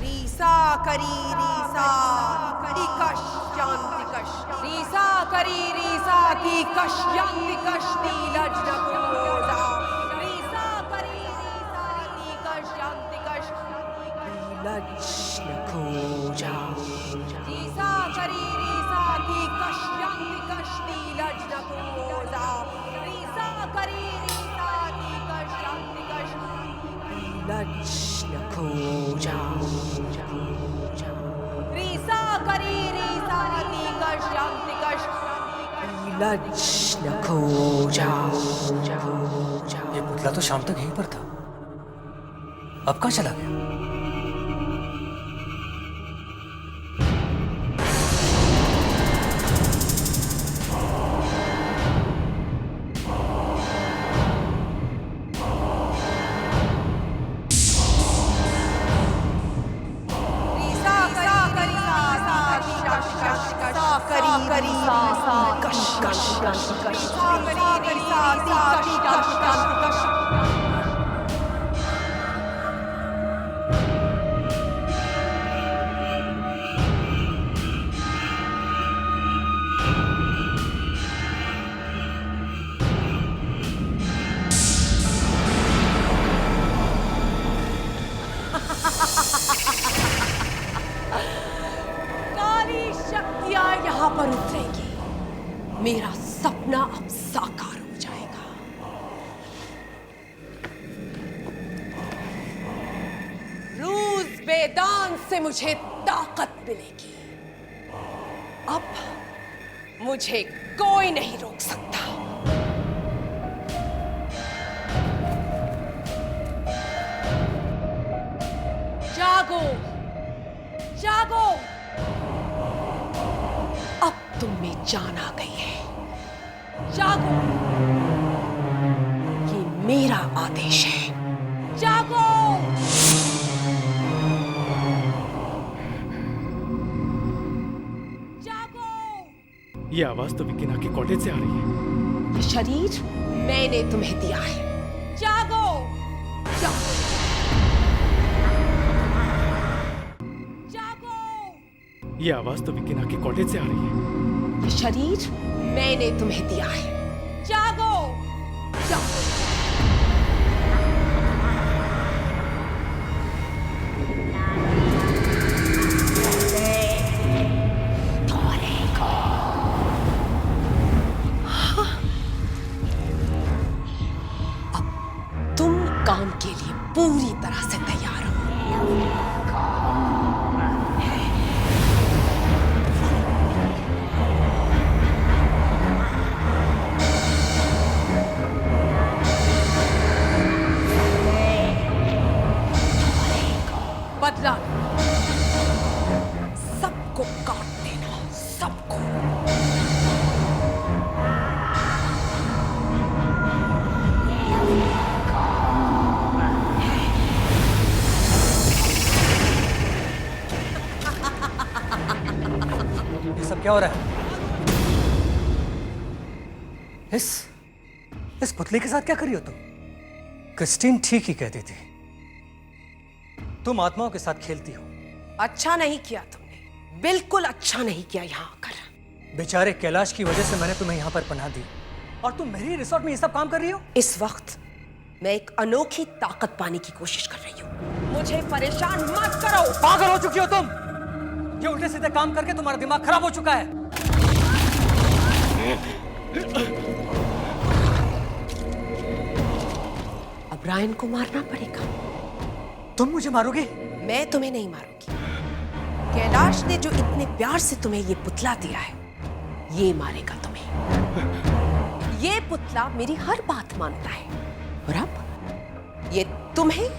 रीसा करी रीसा की कश शांति कश रीसा करी रीसा की कश शांति कश नीलज नकोजा रीसा करी रीसा की कश शांति कश नीलज नकोजा रीसा करी रीसा की कश शांति कश नीलज नकोजा रीसा करी रीसा की कश शांति कश नीलज नकोजा रीसा करी रीसा की कश शांति कश नीलज नकोजा। ये पुतला तो शाम तक यहीं पर था, अब कहाँ चला गया? काली शक्तियां यहाँ पर उतरेगी, मेरा सपना अब साकार हो जाएगा। रूज बेदान से मुझे ताकत मिलेगी, अब मुझे कोई नहीं रोक सकता। जागो जागो, अब तुम में जान आ गई है। जागो, ये मेरा आदेश है। जागो। ये आवाज तो विकिना के कॉटेज से आ रही है। ये शरीर मैंने तुम्हें दिया है। जागो जागो जागो। ये आवाज तो विकिना के कॉटेज से आ रही है। ये शरीर मैंने तुम्हें दिया है। जागो जागो। काम के लिए पूरी तरह से तैयार हो। बदला सबको काट देना, सबको। सब क्या हो रहा है? इस पुतले के साथ क्या कर रही हो तुम? क्रिस्टीन ठीक ही कहती थी, तुम आत्माओं के साथ खेलती हो। अच्छा नहीं किया तुमने, बिल्कुल अच्छा नहीं किया यहाँ आकर। बेचारे कैलाश की वजह से मैंने तुम्हें यहाँ पर पनाह दी और तुम मेरी रिसोर्ट में ये सब काम कर रही हो। इस वक्त मैं एक अनोखी ताकत पाने की कोशिश कर रही हूँ, मुझे परेशान मत करो। पागल हो चुकी हो तुम। ये उल्टे सीधे काम करके तुम्हारा दिमाग खराब हो चुका है। अब रायन को मारना पड़ेगा। तुम मुझे मारोगी? मैं तुम्हें नहीं मारूंगी। कैलाश ने जो इतने प्यार से तुम्हें ये पुतला दिया है, ये मारेगा तुम्हें। ये पुतला मेरी हर बात मानता है और अब ये तुम्हें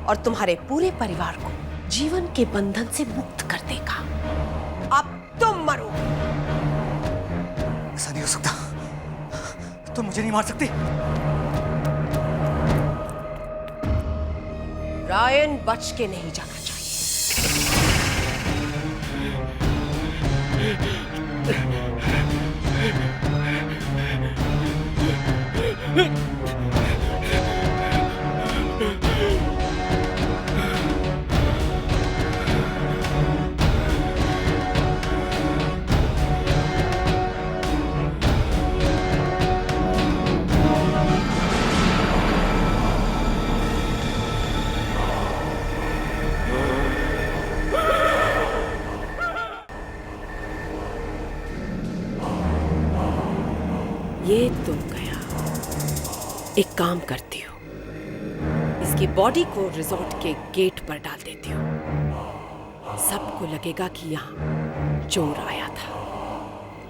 और तुम्हारे पूरे परिवार को जीवन के बंधन से मुक्त कर देगा। अब तुम मरो। ऐसा नहीं हो सकता, तुम मुझे नहीं मार सकती। रायन बच के नहीं जाना चाहिए। ये तो गया। एक काम करती हूँ, इसकी बॉडी को रिजॉर्ट के गेट पर डाल देती हूँ। सबको लगेगा कि यहाँ चोर आया था।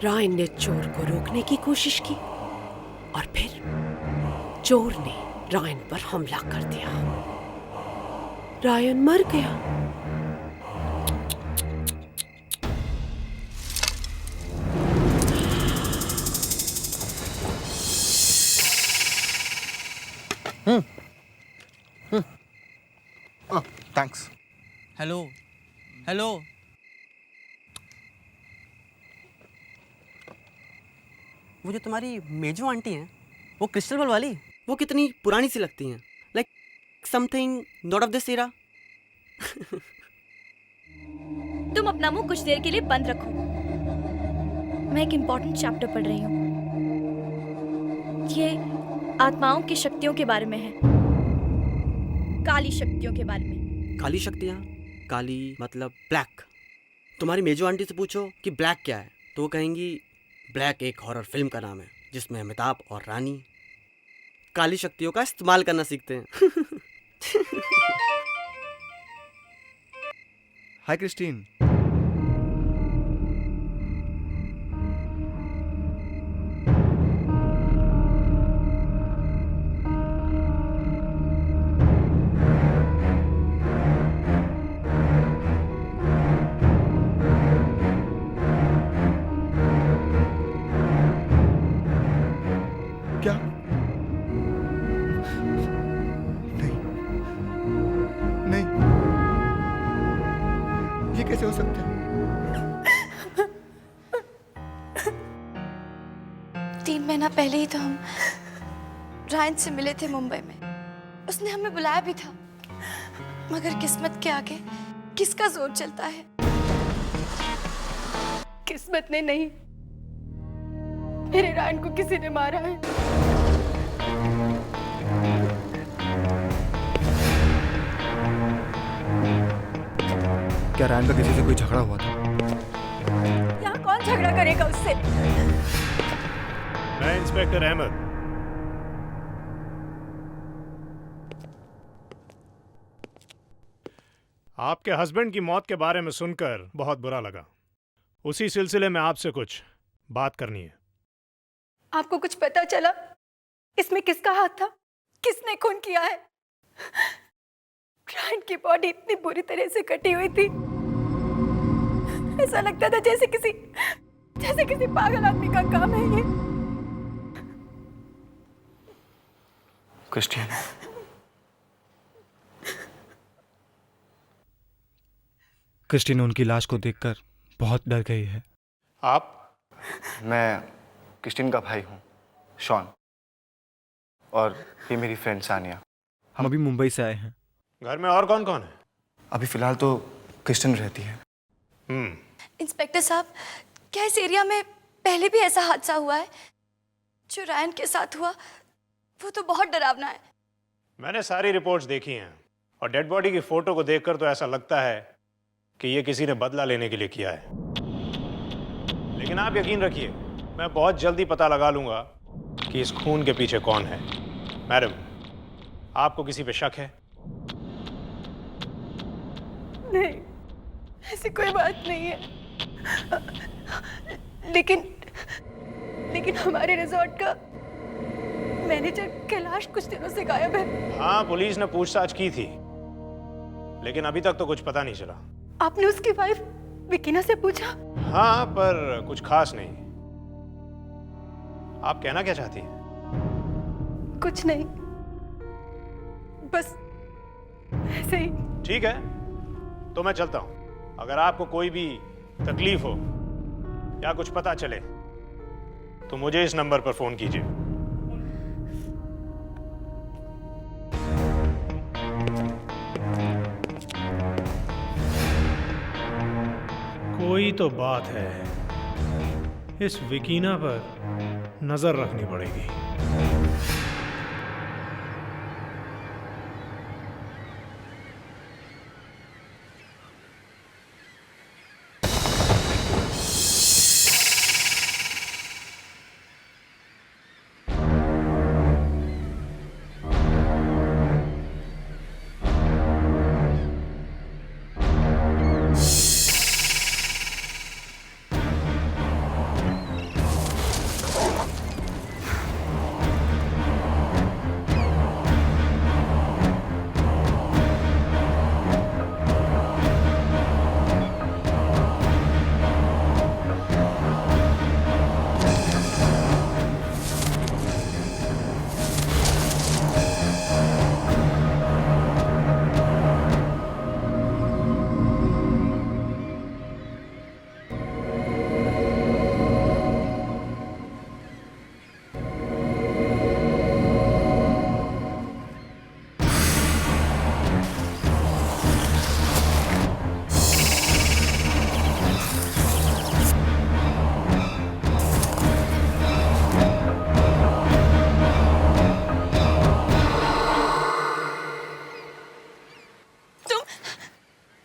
रायन ने चोर को रोकने की कोशिश की और फिर चोर ने रायन पर हमला कर दिया। रायन मर गया। थैंक्स। Hello hello. वो जो तुम्हारी मेजो आंटी हैं, वो क्रिस्टल बॉल वाली, वो कितनी पुरानी सी लगती हैं, like something not of this era. तुम अपना मुंह कुछ देर के लिए बंद रखो। मैं एक इम्पोर्टेंट चैप्टर पढ़ रही हूँ। ये आत्माओं की शक्तियों के बारे में है, काली शक्तियों के बारे में। काली शक्तियाँ? काली मतलब ब्लैक। तुम्हारी मेजो आंटी से पूछो कि ब्लैक क्या है, तो वो कहेंगी ब्लैक एक हॉरर फिल्म का नाम है जिसमें अमिताभ और रानी काली शक्तियों का इस्तेमाल करना सीखते हैं। हाय क्रिस्टीन। क्या? नहीं, नहीं, ये कैसे हो सकता है? 3 महीना पहले ही तो हम रायन से मिले थे मुंबई में। उसने हमें बुलाया भी था, मगर किस्मत के आगे किसका जोर चलता है। किस्मत ने नहीं, मेरे रायन को किसी ने मारा है। क्या रायन का किसी से कोई झगड़ा हुआ था? यहाँ कौन झगड़ा करेगा उससे? मैं इंस्पेक्टर अहमद। आपके हस्बैंड की मौत के बारे में सुनकर बहुत बुरा लगा। उसी सिलसिले में आपसे कुछ बात करनी है। आपको कुछ पता चला इसमें किसका हाथ था? किसने खून किया है? रायन की बॉडी इतनी बुरी तरह से कटी हुई थी, ऐसा लगता था जैसे किसी पागल आदमी का काम है ये। क्रिस्टियन, क्रिस्टीन उनकी लाश को देखकर बहुत डर गई है। आप? मैं क्रिस्टीन का भाई हूँ, शॉन, और ये मेरी फ्रेंड सानिया। हम अभी मुंबई से आए हैं। घर में और कौन कौन है? अभी फिलहाल तो क्रिस्टीन रहती है। इंस्पेक्टर साहब, क्या इस एरिया में पहले भी ऐसा हादसा हुआ है? जो रायन के साथ हुआ वो तो बहुत डरावना है। मैंने सारी रिपोर्ट्स देखी हैं और डेड बॉडी की फोटो को देखकर तो ऐसा लगता है कि ये किसी ने बदला लेने के लिए किया है। लेकिन आप यकीन रखिए, मैं बहुत जल्दी पता लगा लूंगा कि इस खून के पीछे कौन है। मैडम, आपको किसी पे शक है? नहीं, ऐसी कोई बात नहीं है। लेकिन हमारे रिजॉर्ट का मैनेजर कैलाश कुछ दिनों से गायब है। हाँ, पुलिस ने पूछताछ की थी, लेकिन अभी तक तो कुछ पता नहीं चला। आपने उसकी वाइफ विकीना से पूछा? हाँ, पर कुछ खास नहीं। आप कहना क्या चाहती हैं? कुछ नहीं, बस ऐसे ही। ठीक है, तो मैं चलता हूं। अगर आपको कोई भी तकलीफ हो या कुछ पता चले तो मुझे इस नंबर पर फोन कीजिए। वही तो बात है, इस विकीना पर नजर रखनी पड़ेगी।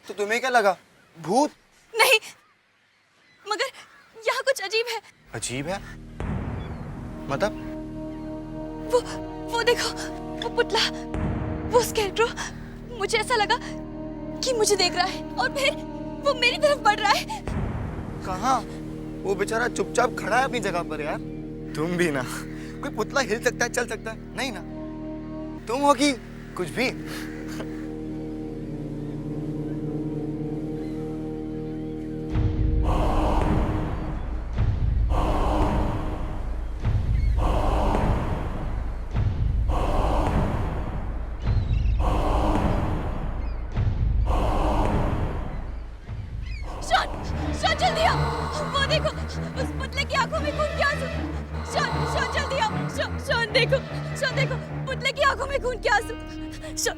तुम्हें क्या लगा? भूत? नहीं, मगर यहाँ कुछ अजीब है। अजीब है? मतलब? वो देखो, वो पुतला, वो स्केल्ट्रो, मुझे ऐसा लगा कि मुझे देख रहा है और फिर वो मेरी तरफ बढ़ रहा है। कहाँ? वो बेचारा चुपचाप खड़ा है अपनी जगह पर यार। तुम भी ना, कोई पुतला हिल सकता है, चल सकता है, नहीं ना? तुम हो कि कुछ भी?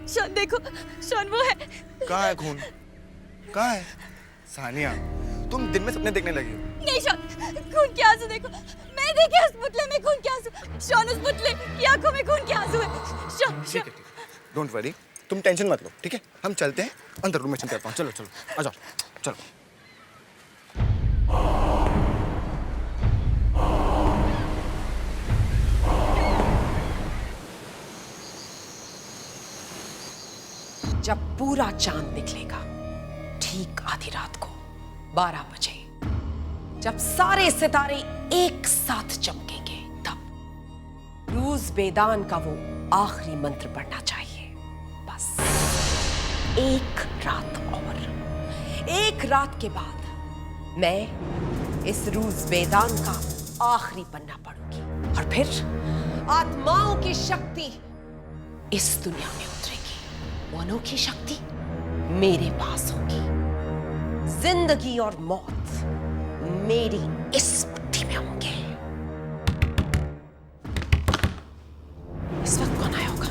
शॉन देखो, शॉन वो है। कहाँ है खून? कहाँ है? सानिया, तुम दिन में सपने देखने लगी हो। नहीं शॉन, खून के आंसू देखो। मैं देखे उस पुतले में खून के आंसू। शॉन, उस पुतले की आंखों में खून के आंसू है। शॉन, ठीक है, डोंट वरी, तुम टेंशन मत लो, ठीक है? हम चलते हैं अंदर, रूम में चलते हैं। चलो चलो, आ जाओ, चलो। जब पूरा चांद निकलेगा, ठीक आधी रात को 12 बजे, जब सारे सितारे एक साथ चमकेंगे, तब रूज बेदान का वो आखिरी मंत्र पढ़ना चाहिए। बस एक रात और, एक रात के बाद मैं इस रूज बेदान का आखिरी पन्ना पढ़ूंगी और फिर आत्माओं की शक्ति इस दुनिया में उतरेगी। वो अनोखी शक्ति मेरे पास होगी। जिंदगी और मौत मेरी इस बुद्धि में होंगे। इस वक्त कौन आया होगा?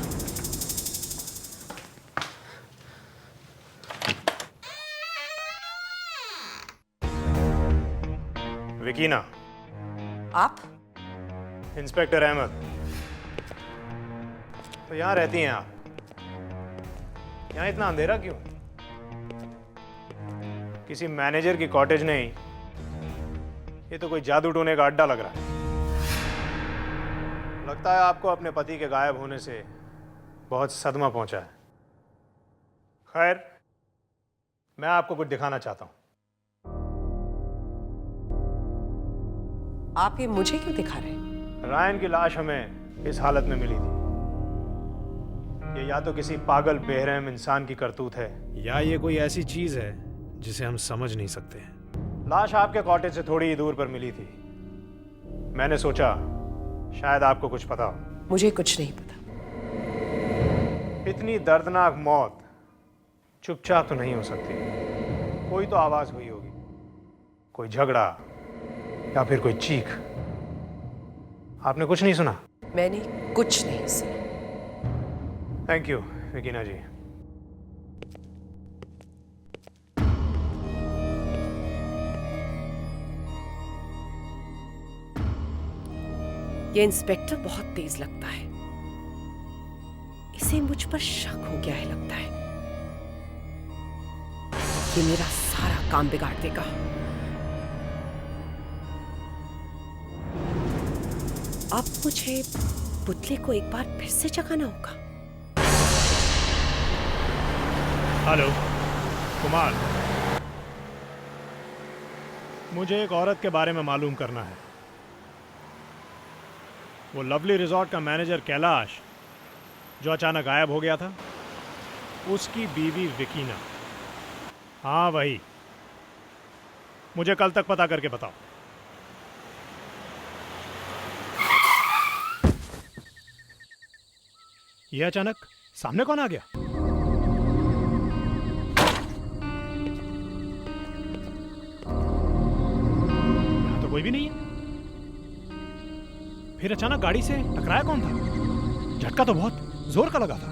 विकीना। आप? इंस्पेक्टर अहमद। तो यहां रहती हैं आप? यहाँ इतना अंधेरा क्यों? किसी मैनेजर की कॉटेज नहीं, ये तो कोई जादू टोने का अड्डा लग रहा है। लगता है आपको अपने पति के गायब होने से बहुत सदमा पहुंचा है। खैर, मैं आपको कुछ दिखाना चाहता हूं। आप ये मुझे क्यों दिखा रहे हैं? रायन की लाश हमें इस हालत में मिली थी। ये या तो किसी पागल बेरहम इंसान की करतूत है, या ये कोई ऐसी चीज है जिसे हम समझ नहीं सकते। लाश आपके कॉटेज से थोड़ी ही दूर पर मिली थी। मैंने सोचा शायद आपको कुछ पता हो। मुझे कुछ नहीं पता। इतनी दर्दनाक मौत चुपचाप तो नहीं हो सकती। कोई तो आवाज हुई होगी, कोई झगड़ा या फिर कोई चीख। आपने कुछ नहीं सुना? मैंने कुछ नहीं सुना। थैंक यू विकीना जी। ये इंस्पेक्टर बहुत तेज लगता है। इसे मुझ पर शक हो गया है लगता है। ये मेरा सारा काम बिगाड़ देगा। अब मुझे पुतले को एक बार फिर से जगाना होगा। हेलो कुमार, मुझे एक औरत के बारे में मालूम करना है। वो लवली रिजॉर्ट का मैनेजर कैलाश जो अचानक गायब हो गया था, उसकी बीवी विकीना। हाँ वही, मुझे कल तक पता करके बताओ। यह अचानक सामने कौन आ गया? यहां तो कोई भी नहीं है। फिर अचानक गाड़ी से टकराया कौन था? झटका तो बहुत जोर का लगा था।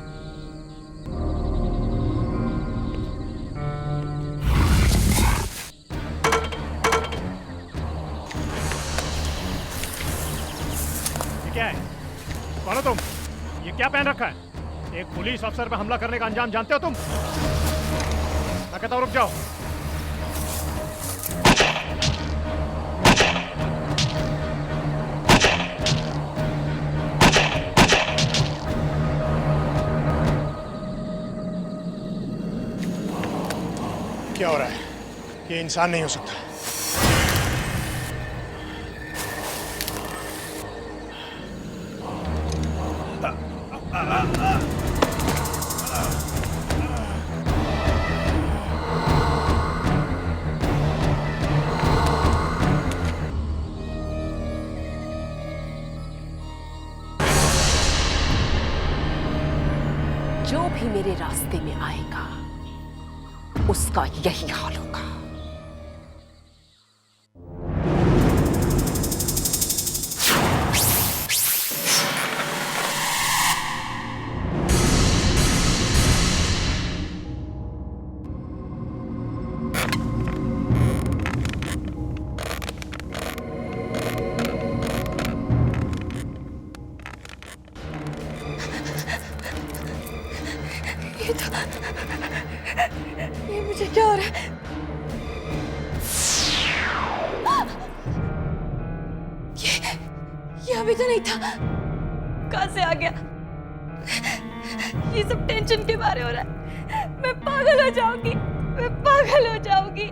ये क्या है? कौन हो तुम? ये क्या पहन रखा है? एक पुलिस अफसर पे हमला करने का अंजाम जानते हो तुम? मैं कहता हूं रुक जाओ। क्या हो रहा है? ये इंसान नहीं हो सकता। जो भी मेरे रास्ते में आएगा उसका यही हाल होगा। ये मुझे क्या हो रहा है? ये अभी तो नहीं था। कहां से आ गया? ये सब टेंशन के बारे हो रहा है। मैं पागल हो जाऊंगी। मैं पागल हो जाऊंगी।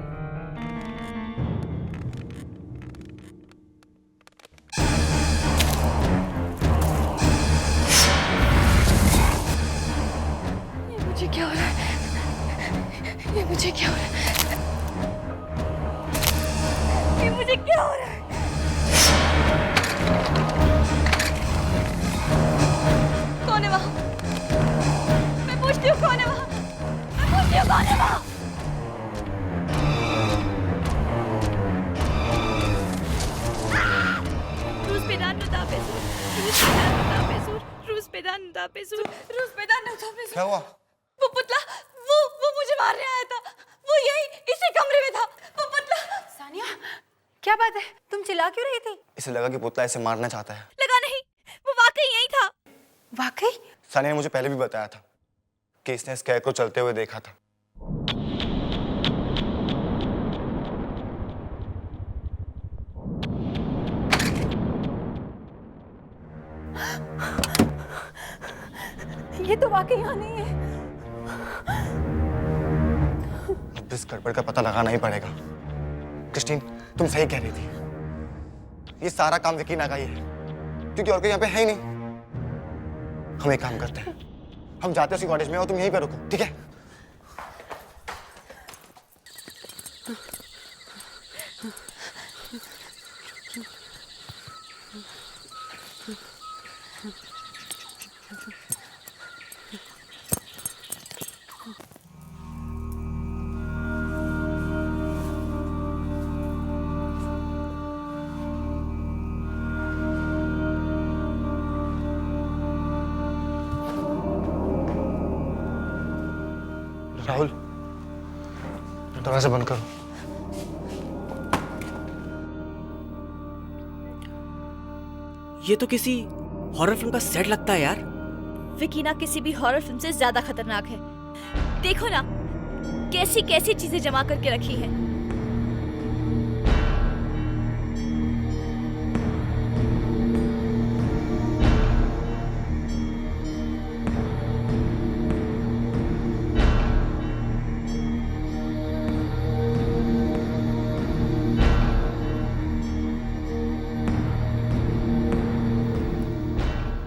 ये मुझे क्या हो रहा है? ये मुझे क्या हो रहा है? ये मुझे क्या हो रहा है? कौन है वहां? मैं पूछती हूँ कौन है वहां? मैं पूछती हूँ कौन है वहां? क्या हुआ? वो पुतला, वो मुझे मारने आया था। वो यही इसी कमरे में था। वो पुतला। सानिया, क्या बात है? तुम चिल्ला क्यों रही थी? इसे लगा कि पुतला इसे मारना चाहता है। लगा नहीं, वो वाकई यही था। वाकई? सानिया ने मुझे पहले भी बताया था कि इसने स्कैर को चलते हुए देखा था। ये तो वाकई यहाँ नहीं है। अब इस गड़बड़ का पता लगाना ही पड़ेगा। क्रिस्टीन, तुम सही कह रही थी। ये सारा काम यकीन का ही है, क्योंकि और कोई यहाँ पे है ही नहीं। हम एक काम करते हैं, हम जाते हैं उसी कॉटेज में और तुम यहीं पे रुको, ठीक है? राहुल, दरवाजा बंद करो। ये तो किसी हॉरर फिल्म का सेट लगता है यार। विकीना किसी भी हॉरर फिल्म से ज्यादा खतरनाक है। देखो ना कैसी कैसी चीजें जमा करके रखी है।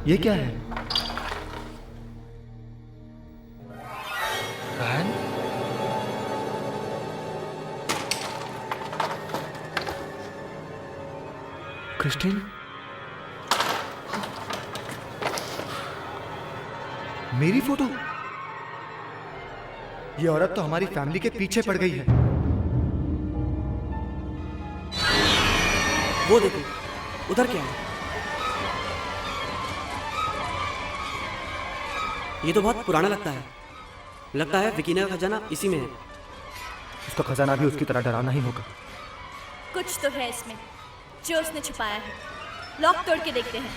ये क्या है? रायन? क्रिस्टीन? मेरी फोटो? ये औरत तो हमारी फैमिली के पीछे पड़ गई है। वो देखो, उधर क्या है? ये तो बहुत पुराना लगता है। लगता है विकीना का खजाना इसी में है। उसका खजाना भी उसकी तरह डरावना ही होगा। कुछ तो है इसमें जो उसने छुपाया है। लॉक तोड़ के देखते हैं।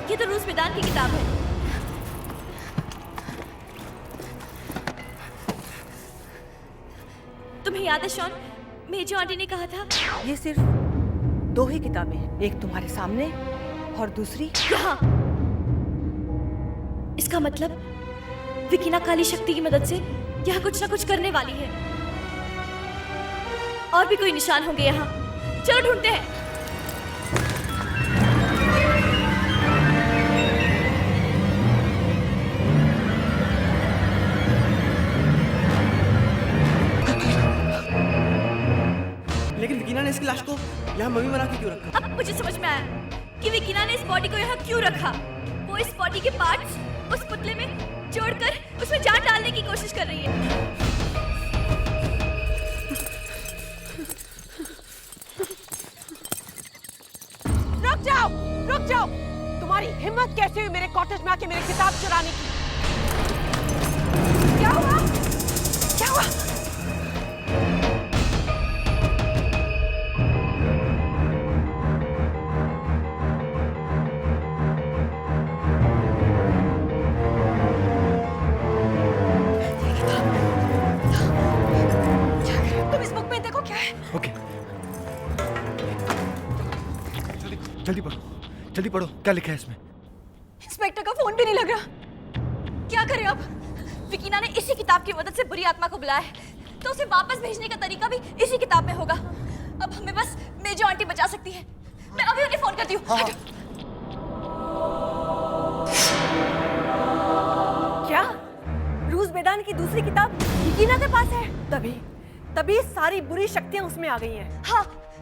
ये तो रूस मैदान की किताब है। तुम्हें याद है शॉन, मेजो आंटी ने कहा था ये सिर्फ 2 ही किताबें हैं, एक तुम्हारे सामने और दूसरी यहाँ। इसका मतलब विकीना काली शक्ति की मदद से यहाँ कुछ ना कुछ करने वाली है। और भी कोई निशान होंगे यहाँ। चलो ढूंढते हैं। लेकिन विकीना ने इसकी लाश को यहाँ मम्मी बना के क्यों रखा? अब मुझे समझ में आया कि विकीना ने इस बॉडी को यहाँ क्यों रखा। वो इस बॉडी के पार्ट्स उस पुतले में जोड़कर उसमें जान डालने की कोशिश कर रही है। रुक जाओ, रुक जाओ। तुम्हारी हिम्मत कैसे हुई मेरे कॉटेज में आके मेरी किताब चुराने की? क्या हुआ? क्या हुआ? तुम इस बुक में देखो क्या है। ओके, जल्दी पढ़ो, जल्दी पढ़ो, क्या लिखा है इसमें? इंस्पेक्टर का फोन भी नहीं लग रहा। क्या करें अब? विकीना ने इसी किताब की मदद से बुरी आत्मा को बुलाया है, तो उसे वापस भेजने का तरीका भी इसी किताब में होगा। अब हमें बस मेजो आंटी बचा सकती है। मैं अभी उन्हें फोन करती हूँ। क्या रूस मैदान की दूसरी किताब विकीना के पास है? तभी सारी बुरी शक्तियां उसमें आ गई हैं। हाँ,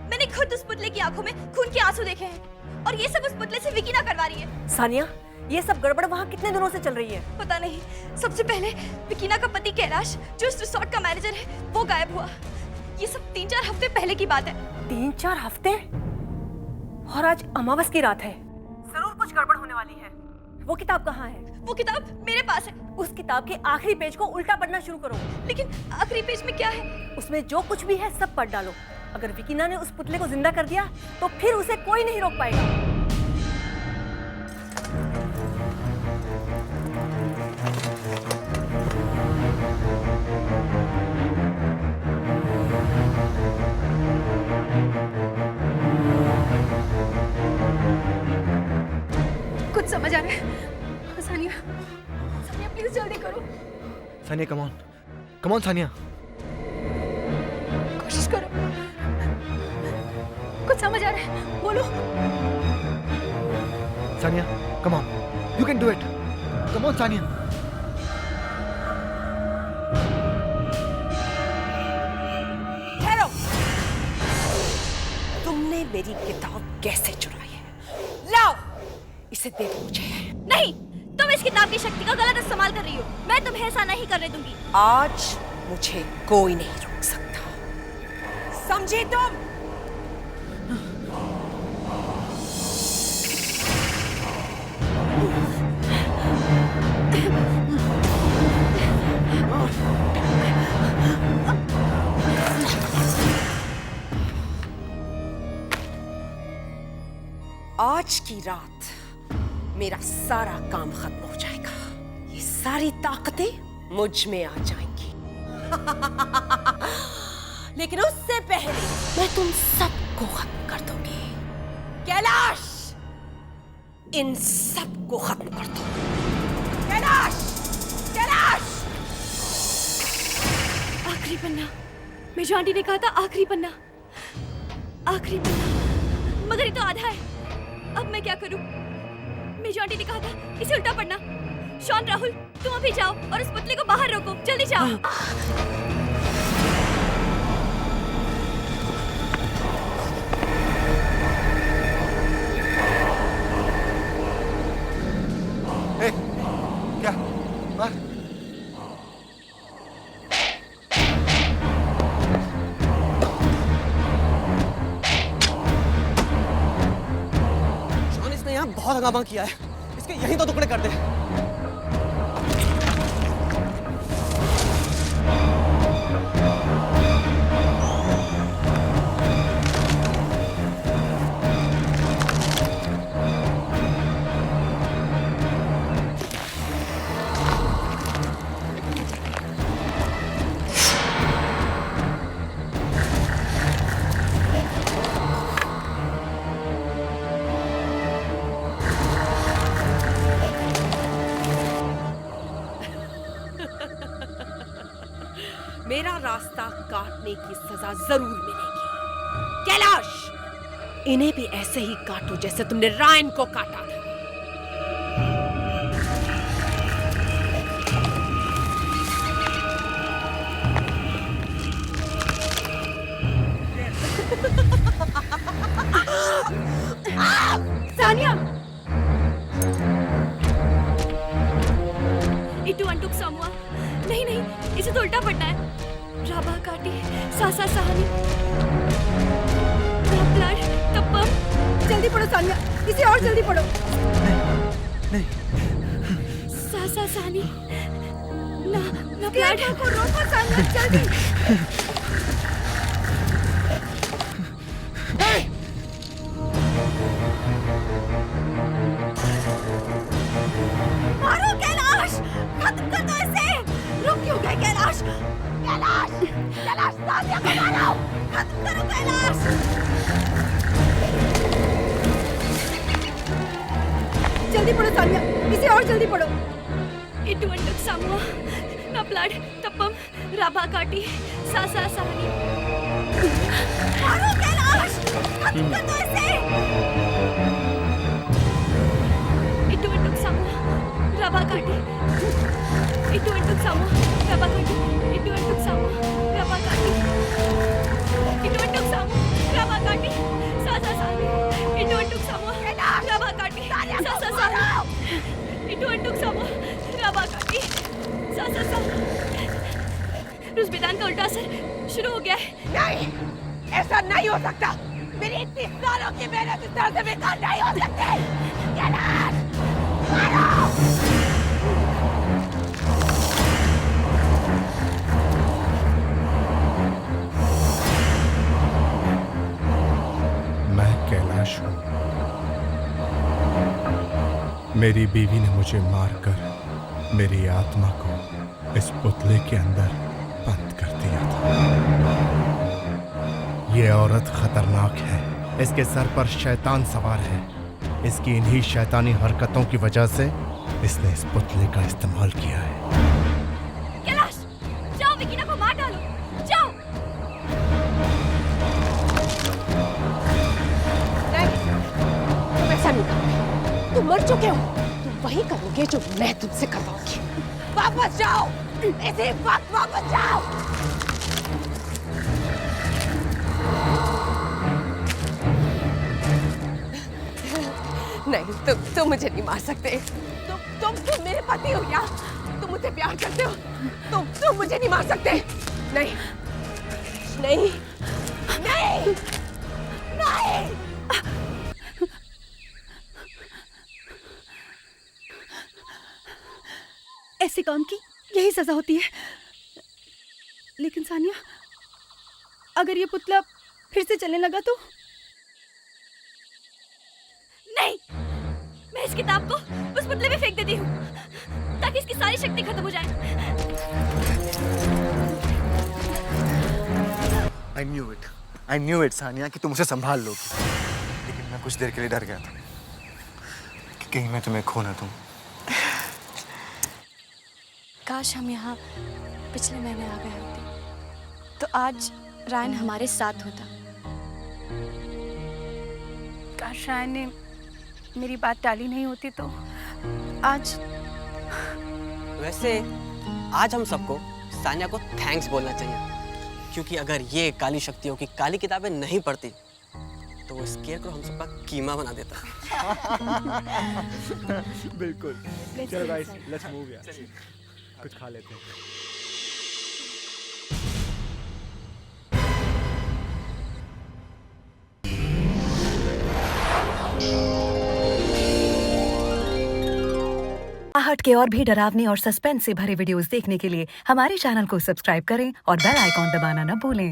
मैंने खुद उस पुतले की आंखों में खून के आंसू देखे हैं और ये सब उस पुतले से विकीना करवा रही है। सानिया, ये सब गड़बड़ वहाँ कितने दिनों से चल रही है? पता नहीं। सबसे पहले विकीना का पति कैलाश, जो इस रिसोर्ट का मैनेजर है, वो गायब हुआ। ये सब 3-4 हफ्ते पहले की बात है। 3-4 हफ्ते? और आज अमावस की रात है। जरूर कुछ गड़बड़ होने वाली है। वो किताब कहाँ है? वो किताब मेरे पास है। उस किताब के आखिरी पेज को उल्टा पढ़ना शुरू करो। लेकिन आखिरी पेज में क्या है? उसमें जो कुछ भी है सब पढ़ डालो। अगर विकीना ने उस पुतले को जिंदा कर दिया तो फिर उसे कोई नहीं रोक पाएगा। कुछ समझ आ रहा है। सानिया, सानिया प्लीज जल्दी करो। Sania, come on Sania. कोशिश करो। कुछ समझ आ रहा है, बोलो। Sania, come on, you can do it. Come on Sania. ठहरो। तुमने मेरी किताब कैसे चुराई है? लाओ, इसे दे दो मुझे। नहीं, तुम इस किताब की शक्ति का गलत इस्तेमाल कर रही हो। मैं तुम्हें ऐसा नहीं करने दूंगी। आज मुझे कोई नहीं रोक सकता, समझी तुम? आज की रात मेरा सारा काम खत्म हो जाएगा। ये सारी ताकतें मुझ में आ जाएंगी। लेकिन उससे पहले मैं तुम सबको खत्म कर दूंगी। कैलाश, इन सबको खत्म कर दो। कैलाश, कैलाश! आखिरी पन्ना, मेजो आंटी ने कहा था आखिरी पन्ना, आखिरी पन्ना, मगर ये तो आधा है। अब मैं क्या करूं? मेजो आंटी ने कहा था इसे उल्टा पढ़ना। शॉन, राहुल, तुम अभी जाओ और उस पुतले को बाहर रोको, जल्दी जाओ। क्या मार? शॉन, इसने यहाँ बहुत हंगामा किया है, इसके यहीं तो टुकड़े कर दे। मेरा रास्ता काटने की सजा जरूर मिलेगी। कैलाश, इन्हें भी ऐसे ही काटो जैसे तुमने रायन को काटा था। सानिया, इटू अंटुक सामुआ, नहीं नहीं, इसे तो उल्टा पढ़ना है। राबा काटी, सासा सहानी, रापलार, तप्पम। जल्दी पढ़ो सानिया, इसे और जल्दी पढ़ो। नहीं। सासा सहानी, ना ना प्यार को रोको सानिया, जल्दी। मारो कैलाश, खत्म कर दो इसे। रुक क्यों गए कैलाश? कैलाश, कैलाश, सानिया को मारो, खत्म करो कैलाश। जल्दी पढ़ो सानिया, इसे और जल्दी पढ़ो। इटू अंटुक सामुआ, नपलाड, तप्पम, राबा काटी, सासा सहानी। मारो कैलाश, खत्म कर दो इसे। इटू अंटुक सामुआ, राबा काटी, इटू अंटुक सामुआ, राबा काटी, इटू अंटुक सामुआ, राबा काटी, इटू अंटुक सामुआ, राबा काटी, सासा सहानी, इटू अंटुक सामुआ, राबा काटी, सासा सहानी, इटू अंटुक सामुआ, राबा काटी, सासा सहानी। रुज़बेदान का उल्टा असर शुरू हो गया है। नहीं, ऐसा नहीं हो सकता। मेरी इतनी सालों की मेहनत इस तरह से बेकार नहीं हो सकती। कैलाश, मारो। मैं कैलाश हूँ। मेरी बीवी ने मुझे मारकर मेरी आत्मा को इस पुतले के अंदर बंद कर दिया था। ये औरत खतरनाक है। इसके सर पर शैतान सवार है। इसकी इन्हीं शैतानी हरकतों की वजह से इसने इस पुतले का इस्तेमाल किया है। कैलाश, जाओ विकीना को मार डालो, जाओ। तुम ऐसा नहीं करोगे। तुम मर चुके हो। तुम वही करोगे जो मैं तुमसे करवाऊंगी। वापस जाओ, इसी वक्त वापस जाओ। नहीं, तुम मुझे नहीं मार सकते। तुम मेरे पति हो क्या? तुम मुझसे प्यार करते हो। तुम मुझे नहीं मार सकते। नहीं, नहीं, नहीं, नहीं। ऐसे काम की यही सजा होती है। लेकिन सानिया, अगर ये पुतला फिर से चलने लगा तो? नहीं, मैं इस किताब को उस पुतले में फेंक देती हूँ ताकि इसकी सारी शक्ति खत्म हो जाए। I knew it, सानिया, कि तुम उसे संभाल लोगी। लेकिन मैं कुछ देर के लिए डर गया था कि कहीं मैं तुम्हें खो ना दूं। काश हम यहाँ पिछले महीने आ गए होते तो आज रायन हमारे साथ होता। काश रायन ने मेरी बात टाली नहीं होती तो आज। वैसे आज हम सबको सानिया को थैंक्स बोलना चाहिए, क्योंकि अगर ये काली शक्तियों की काली किताबें नहीं पढ़ती तो वो स्केयरक्रॉ हम सबका कीमा बना देता। बिल्कुल। चलो गाइस, लेट्स मूव यार, कुछ खा लेते हैं। आहट के और भी डरावने और सस्पेंस से भरे वीडियोस देखने के लिए हमारे चैनल को सब्सक्राइब करें और बेल आइकॉन दबाना न भूलें।